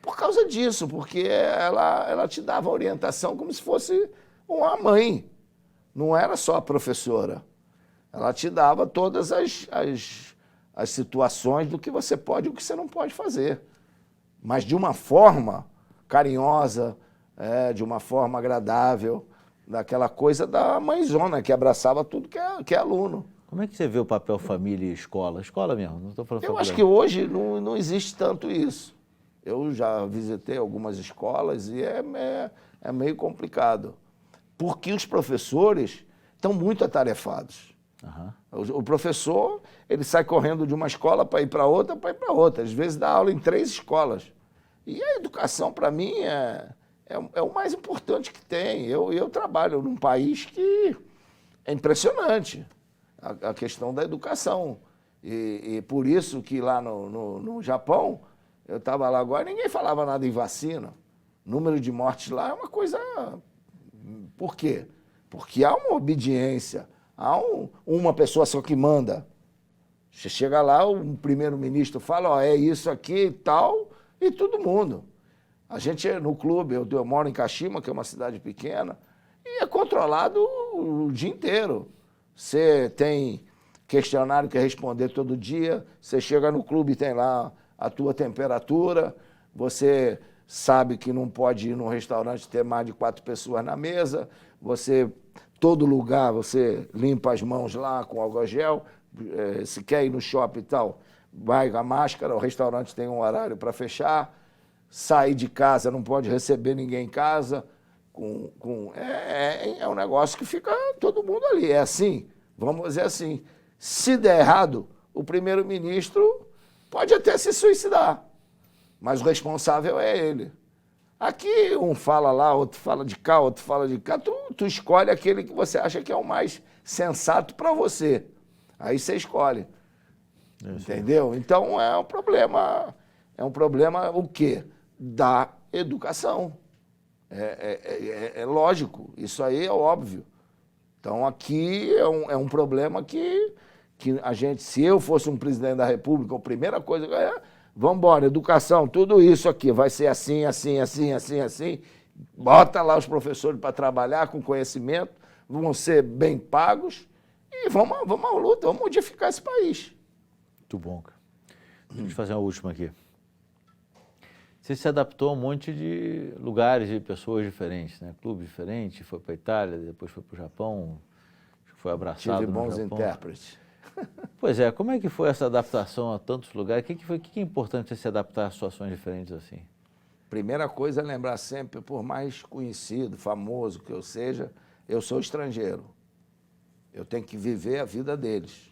[SPEAKER 3] Por causa disso, porque ela te dava orientação como se fosse uma mãe. Não era só a professora. Ela te dava todas as situações do que você pode e o que você não pode fazer. Mas de uma forma carinhosa, de uma forma agradável, daquela coisa da mãezona que abraçava tudo que é aluno.
[SPEAKER 2] Como é que você vê o papel família e escola? Escola mesmo, não estou falando
[SPEAKER 3] Eu
[SPEAKER 2] faculdade.
[SPEAKER 3] acho que hoje não existe tanto isso. Eu já visitei algumas escolas e é meio complicado. Porque os professores estão muito atarefados.
[SPEAKER 2] Uhum.
[SPEAKER 3] O professor, ele sai correndo de uma escola para ir para outra, Às vezes dá aula em 3 escolas. E a educação, para mim, é o mais importante que tem. Eu trabalho num país que é impressionante a questão da educação. E por isso que lá no Japão, eu estava lá agora, ninguém falava nada em vacina. O número de mortes lá é uma coisa... Por quê? Porque há uma obediência, há uma pessoa só que manda. Você chega lá, o primeiro-ministro fala, ó, é isso aqui e tal, e todo mundo. A gente no clube, eu moro em Kashima, que é uma cidade pequena, e é controlado o dia inteiro. Você tem questionário que responder todo dia, você chega no clube e tem lá a tua temperatura, você sabe que não pode ir num restaurante ter mais de 4 pessoas na mesa, todo lugar você limpa as mãos lá com álcool gel, se quer ir no shopping e tal, vai com a máscara, o restaurante tem um horário para fechar, sair de casa, não pode receber ninguém em casa, é um negócio que fica todo mundo ali, é assim, vamos dizer assim, se der errado, o primeiro-ministro pode até se suicidar, mas o responsável é ele. Aqui um fala lá, outro fala de cá, outro fala de cá, tu escolhe aquele que você acha que é o mais sensato para você. Aí você escolhe. Entendeu? Então é um problema o quê? Da educação. É lógico, isso aí é óbvio. Então aqui é um problema que a gente, se eu fosse um presidente da República, a primeira coisa vamos embora, educação, tudo isso aqui vai ser assim, assim, assim, assim, assim. Bota lá os professores para trabalhar com conhecimento, vão ser bem pagos e vamos à luta, vamos modificar esse país.
[SPEAKER 2] Muito bom, cara. Deixa eu te fazer uma última aqui. Você se adaptou a um monte de lugares, de pessoas diferentes, né? Clubes diferentes, foi para a Itália, depois foi para o Japão, foi abraçado
[SPEAKER 3] Tive
[SPEAKER 2] no
[SPEAKER 3] bons
[SPEAKER 2] Japão.
[SPEAKER 3] intérpretes.
[SPEAKER 2] Pois é, como é que foi essa adaptação a tantos lugares? O que é importante se adaptar a situações diferentes assim?
[SPEAKER 3] Primeira coisa é lembrar sempre, por mais conhecido, famoso que eu seja, eu sou estrangeiro. Eu tenho que viver a vida deles.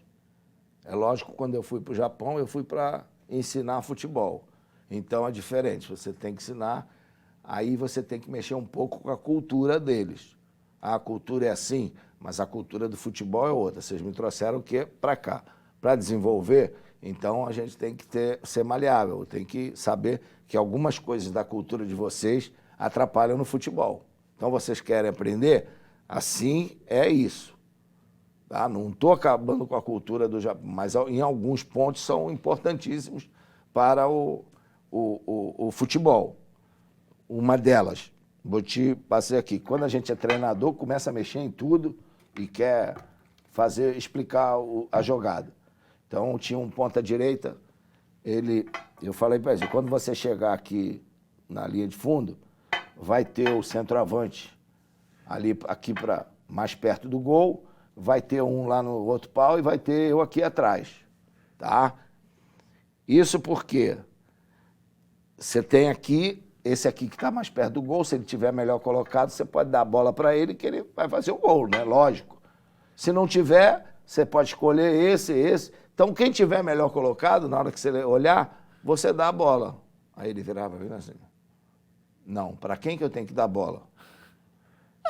[SPEAKER 3] É lógico, quando eu fui para o Japão, eu fui para ensinar futebol. Então é diferente, você tem que ensinar, aí você tem que mexer um pouco com a cultura deles. A cultura é assim, mas a cultura do futebol é outra. Vocês me trouxeram o quê? Para cá. Para desenvolver, então a gente tem que ser maleável, tem que saber que algumas coisas da cultura de vocês atrapalham no futebol. Então vocês querem aprender? Assim é isso. Tá? Não estou acabando com a cultura do Japão, mas em alguns pontos são importantíssimos para o futebol. Uma delas, vou te passar aqui, quando a gente é treinador, começa a mexer em tudo e quer explicar a jogada. Então, tinha um ponta-direita, eu falei para ele, quando você chegar aqui na linha de fundo, vai ter o centroavante aqui mais perto do gol, vai ter um lá no outro pau e vai ter eu aqui atrás, tá? Isso porque você tem aqui, esse aqui que está mais perto do gol, se ele estiver melhor colocado, você pode dar a bola para ele que ele vai fazer o gol, né? Lógico. Se não tiver, você pode escolher esse. Então, quem tiver melhor colocado, na hora que você olhar, você dá a bola. Aí ele virava assim. Não, para quem que eu tenho que dar a bola?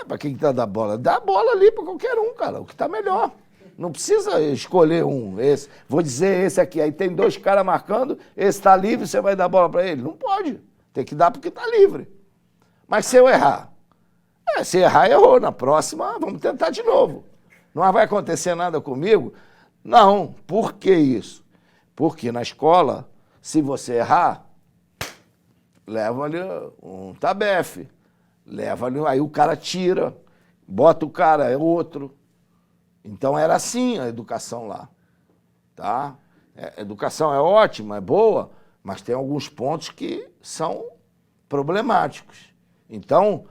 [SPEAKER 3] Para quem que tá da bola? Dá a bola ali para qualquer um, cara, o que está melhor. Não precisa escolher esse. Vou dizer esse aqui, aí tem 2 caras marcando, esse está livre, você vai dar a bola para ele? Não pode. Tem que dar porque está livre. Mas se eu errar, Se errar, errou. Na próxima, vamos tentar de novo. Não vai acontecer nada comigo? Não. Por que isso? Porque na escola, se você errar, leva-lhe um tabefe. Leva-lhe, aí o cara tira, bota o cara, é outro. Então era assim a educação lá. Tá? A educação é ótima, é boa, mas tem alguns pontos que são problemáticos. Então,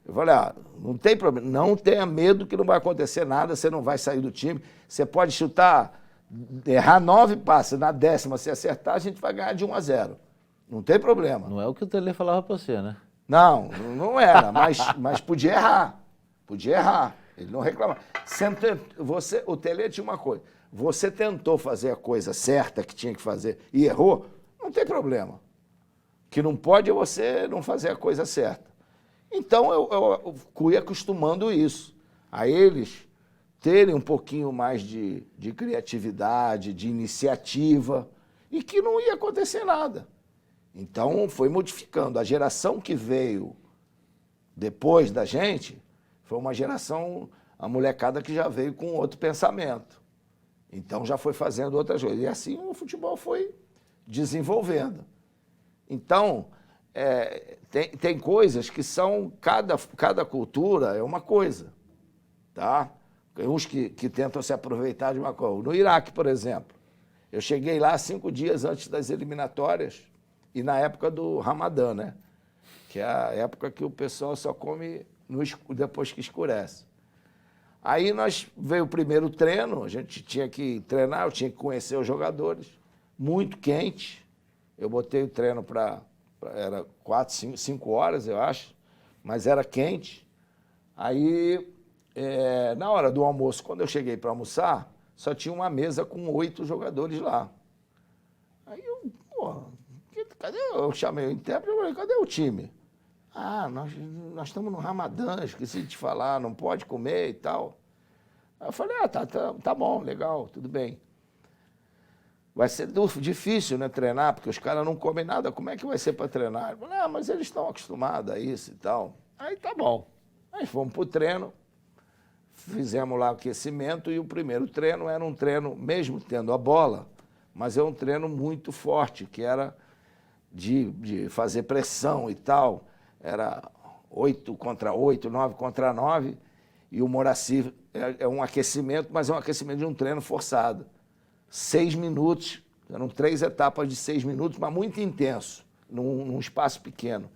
[SPEAKER 3] eu falei, não tem problema, não tenha medo que não vai acontecer nada, você não vai sair do time. Você pode chutar, errar 9 passes, na 10ª, se acertar, a gente vai ganhar de 1-0. Não tem problema.
[SPEAKER 2] Não é o que o Tele falava pra você, né?
[SPEAKER 3] Não, não era, mas podia errar. Podia errar. Ele não reclamava. O Tele tinha uma coisa. Você tentou fazer a coisa certa que tinha que fazer e errou, não tem problema. O que não pode é você não fazer a coisa certa. Então eu fui acostumando isso. A eles terem um pouquinho mais de criatividade, de iniciativa, e que não ia acontecer nada. Então foi modificando. A geração que veio depois da gente foi uma geração, a molecada que já veio com outro pensamento. Então já foi fazendo outras coisas. E assim o futebol foi desenvolvendo. Então, tem coisas que são, cada cultura é uma coisa. Tá? Tem uns que tentam se aproveitar de uma coisa. No Iraque, por exemplo, eu cheguei lá 5 dias antes das eliminatórias e na época do Ramadã, né? Que é a época que o pessoal só come depois que escurece. Aí veio o primeiro treino, a gente tinha que treinar, eu tinha que conhecer os jogadores, muito quente. Eu botei o treino era 4, 5 horas, eu acho, mas era quente. Aí, na hora do almoço, quando eu cheguei para almoçar, só tinha uma mesa com 8 jogadores lá. Aí cadê? Eu chamei o intérprete e falei, cadê o time? Nós estamos no Ramadã, esqueci de te falar, não pode comer e tal. Aí eu falei, tá bom, legal, tudo bem. Vai ser difícil, né, treinar, porque os caras não comem nada, como é que vai ser para treinar? Eu falei, mas eles estão acostumados a isso e tal. Aí tá bom. Aí fomos para o treino, fizemos lá o aquecimento e o primeiro treino era um treino, mesmo tendo a bola, mas é um treino muito forte, que era de fazer pressão e tal. Era 8 contra 8, 9 contra 9, e o Moraci é um aquecimento, mas é um aquecimento de um treino forçado. 6 minutos, eram 3 etapas de 6 minutos, mas muito intenso, num espaço pequeno.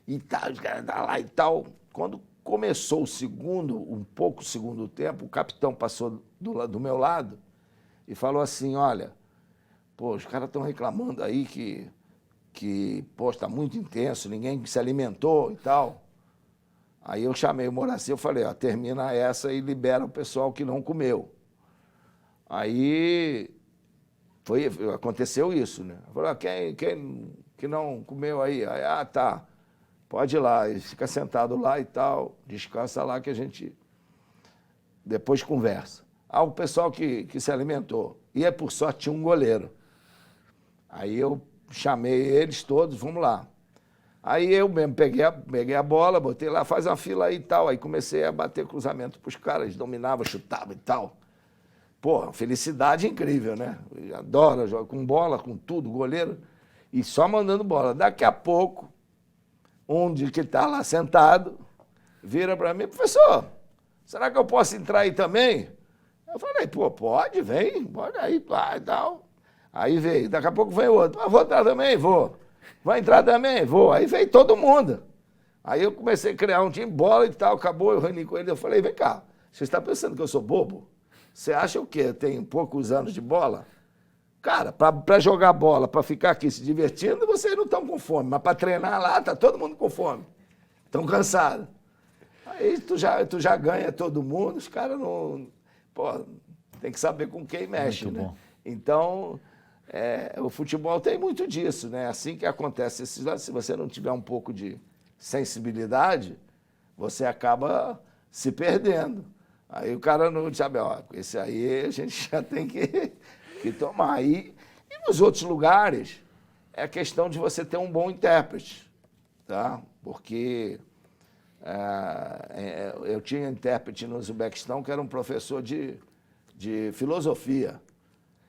[SPEAKER 3] E tal, os caras lá e tal. Quando começou um pouco o segundo tempo, o capitão passou do meu lado e falou assim, olha, os caras estão reclamando aí que está muito intenso, ninguém se alimentou e tal. Aí eu chamei o Moraci, eu falei, termina essa e libera o pessoal que não comeu. Aí aconteceu isso, né? Eu falei, quem que não comeu aí? Aí, tá, pode ir lá, e fica sentado lá e tal, descansa lá que a gente depois conversa. O pessoal que se alimentou, e por sorte tinha um goleiro. Aí eu chamei eles todos, vamos lá. Aí eu mesmo peguei a bola, botei lá, faz uma fila aí e tal. Aí comecei a bater cruzamento para os caras, eles dominavam, chutavam e tal. Felicidade incrível, né? Eu adoro jogar com bola, com tudo, goleiro, e só mandando bola. Daqui a pouco, um de que está lá sentado, vira para mim, professor, será que eu posso entrar aí também? Eu falei, pode, vem, pode aí, e tal. Aí veio, daqui a pouco vem outro. Vou entrar também? Vou. Vai entrar também? Vou. Aí veio todo mundo. Aí eu comecei a criar um time, bola e tal, acabou, eu reuni com ele, eu falei, vem cá, você está pensando que eu sou bobo? Você acha o quê? Eu tenho poucos anos de bola? Cara, para jogar bola, para ficar aqui se divertindo, vocês não estão com fome, mas para treinar lá, tá todo mundo com fome. Estão cansados. Aí tu já ganha todo mundo, os caras não... tem que saber com quem mexe,
[SPEAKER 2] muito
[SPEAKER 3] né?
[SPEAKER 2] Bom.
[SPEAKER 3] Então, o futebol tem muito disso, né? Assim que acontece esses lados, se você não tiver um pouco de sensibilidade, você acaba se perdendo. Aí o cara não sabe, esse aí a gente já tem que tomar. E nos outros lugares, é a questão de você ter um bom intérprete, tá? Porque Eu tinha intérprete no Uzbequistão que era um professor de filosofia.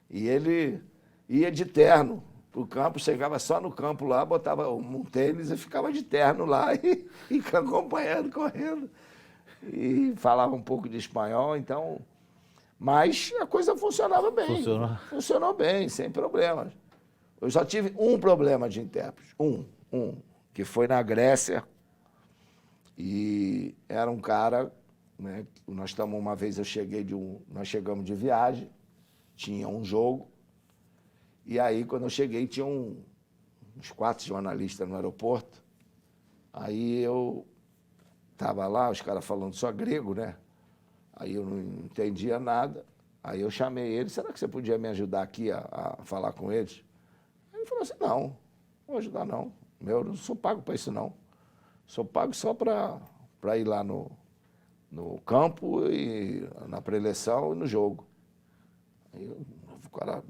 [SPEAKER 3] E ele ia de terno para o campo, chegava só no campo lá, botava um tênis e ficava de terno lá e acompanhando, correndo. E falava um pouco de espanhol, então... Mas a coisa funcionava bem. Funcionou bem, sem problemas. Eu só tive um problema de intérprete, que foi na Grécia. E era um cara, né, uma vez nós chegamos de viagem, tinha um jogo, e aí quando eu cheguei tinha uns 4 jornalistas no aeroporto. Aí eu estava lá, os caras falando só grego, né? Aí eu não entendia nada. Aí eu chamei ele, será que você podia me ajudar aqui a falar com eles? Aí ele falou assim, não vou ajudar não. Eu não sou pago para isso não. Sou pago só para ir lá no campo, e na pré-eleição e no jogo. Aí o cara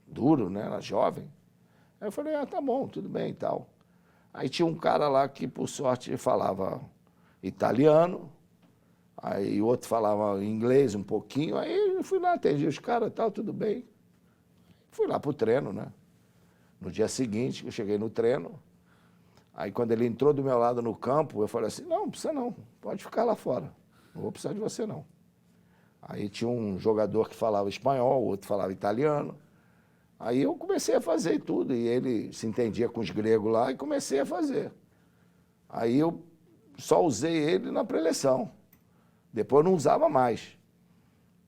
[SPEAKER 3] duro, né? Era jovem. Aí eu falei, tá bom, tudo bem e tal. Aí tinha um cara lá que, por sorte, falava italiano, aí o outro falava inglês um pouquinho, aí eu fui lá, atendi os caras e tal, tudo bem. Fui lá pro treino, né? No dia seguinte, eu cheguei no treino, aí quando ele entrou do meu lado no campo, eu falei assim, não precisa não, pode ficar lá fora, não vou precisar de você não. Aí tinha um jogador que falava espanhol, o outro falava italiano. Aí eu comecei a fazer tudo, e ele se entendia com os gregos lá, e comecei a fazer. Aí eu só usei ele na pré-eleição. Depois não usava mais.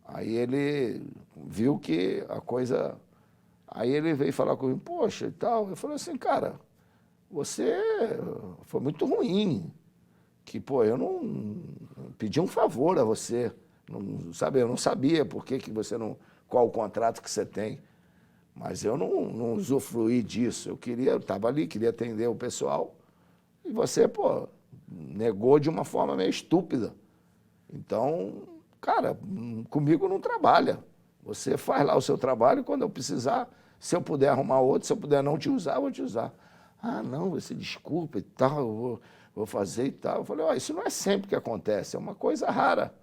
[SPEAKER 3] Aí ele viu que a coisa... Aí ele veio falar comigo, poxa, e tal. Eu falei assim, cara, você foi muito ruim. Que, pô, eu não pedi um favor a você. Não, sabe, eu não sabia por que você não... Qual o contrato que você tem. Mas eu não usufruí disso. Eu estava ali, queria atender o pessoal. E você, pô, negou de uma forma meio estúpida. Então, cara, comigo não trabalha. Você faz lá o seu trabalho, quando eu precisar, se eu puder arrumar outro, se eu puder não te usar, eu vou te usar. Ah, não, você desculpa e tal, eu vou fazer e tal. Eu falei, ó, isso não é sempre que acontece, é uma coisa rara,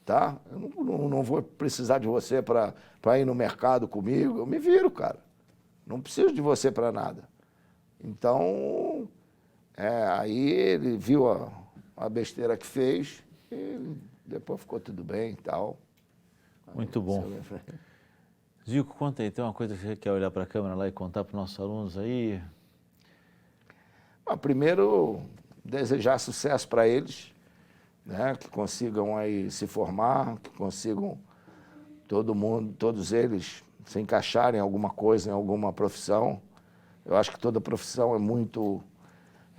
[SPEAKER 3] tá? Eu não vou precisar de você para ir no mercado comigo, eu me viro, cara. Não preciso de você para nada. Então, aí ele viu a besteira que fez, e depois ficou tudo bem e tal.
[SPEAKER 2] Muito bom. Zico, conta aí, tem uma coisa que você quer olhar para a câmera lá e contar para os nossos alunos aí?
[SPEAKER 3] Primeiro, desejar sucesso para eles, né, que consigam aí se formar, que consigam todos eles se encaixarem em alguma coisa, em alguma profissão. Eu acho que toda profissão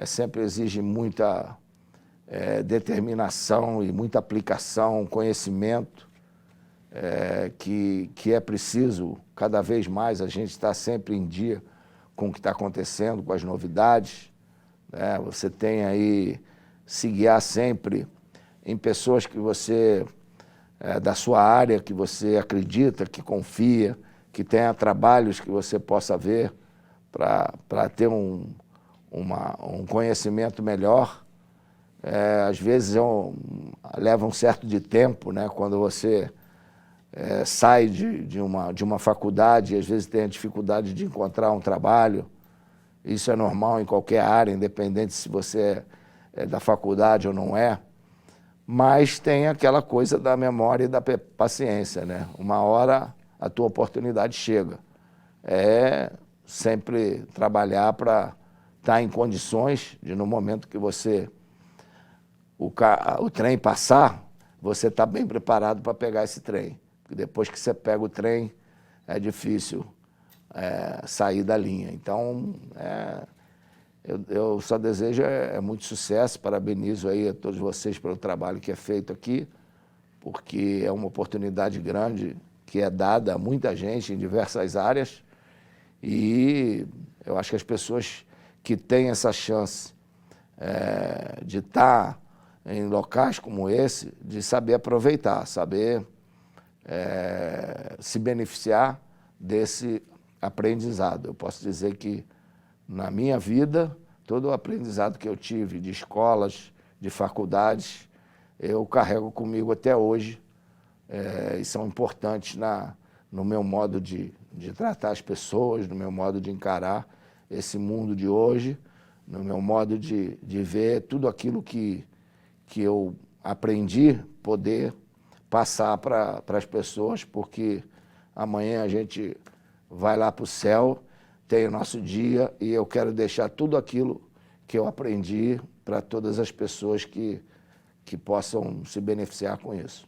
[SPEAKER 3] sempre exige muita determinação e muita aplicação, conhecimento, que é preciso, cada vez mais, a gente estar sempre em dia com o que está acontecendo, com as novidades. Né? Você tem aí, se guiar sempre em pessoas que você, da sua área, que você acredita, que confia, que tenha trabalhos que você possa ver para ter um conhecimento melhor. Às vezes leva um certo de tempo, né? Quando você sai de uma faculdade e às vezes tem a dificuldade de encontrar um trabalho. Isso é normal em qualquer área, independente se você é da faculdade ou não é. Mas tem aquela coisa da memória e da paciência, né? Uma hora a tua oportunidade chega. Sempre trabalhar para estar em condições de, no momento que o trem passar, você está bem preparado para pegar esse trem. Porque depois que você pega o trem, é difícil sair da linha. Então, eu só desejo muito sucesso, parabenizo aí a todos vocês pelo trabalho que é feito aqui, porque é uma oportunidade grande que é dada a muita gente em diversas áreas, e eu acho que as pessoas que têm essa chance de estar em locais como esse, de saber aproveitar, saber se beneficiar desse aprendizado. Eu posso dizer que, na minha vida, todo o aprendizado que eu tive de escolas, de faculdades, eu carrego comigo até hoje, e são importantes no meu modo de tratar as pessoas, no meu modo de encarar esse mundo de hoje, no meu modo de ver tudo aquilo que eu aprendi, poder passar para as pessoas, porque amanhã a gente vai lá para o céu, tem o nosso dia, e eu quero deixar tudo aquilo que eu aprendi para todas as pessoas que possam se beneficiar com isso.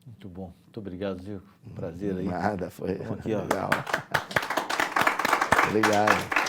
[SPEAKER 2] Muito bom. Muito obrigado, Zico. Um prazer aí.
[SPEAKER 3] Nada, foi
[SPEAKER 2] Vamos aqui, ó.
[SPEAKER 3] legal. Obrigado.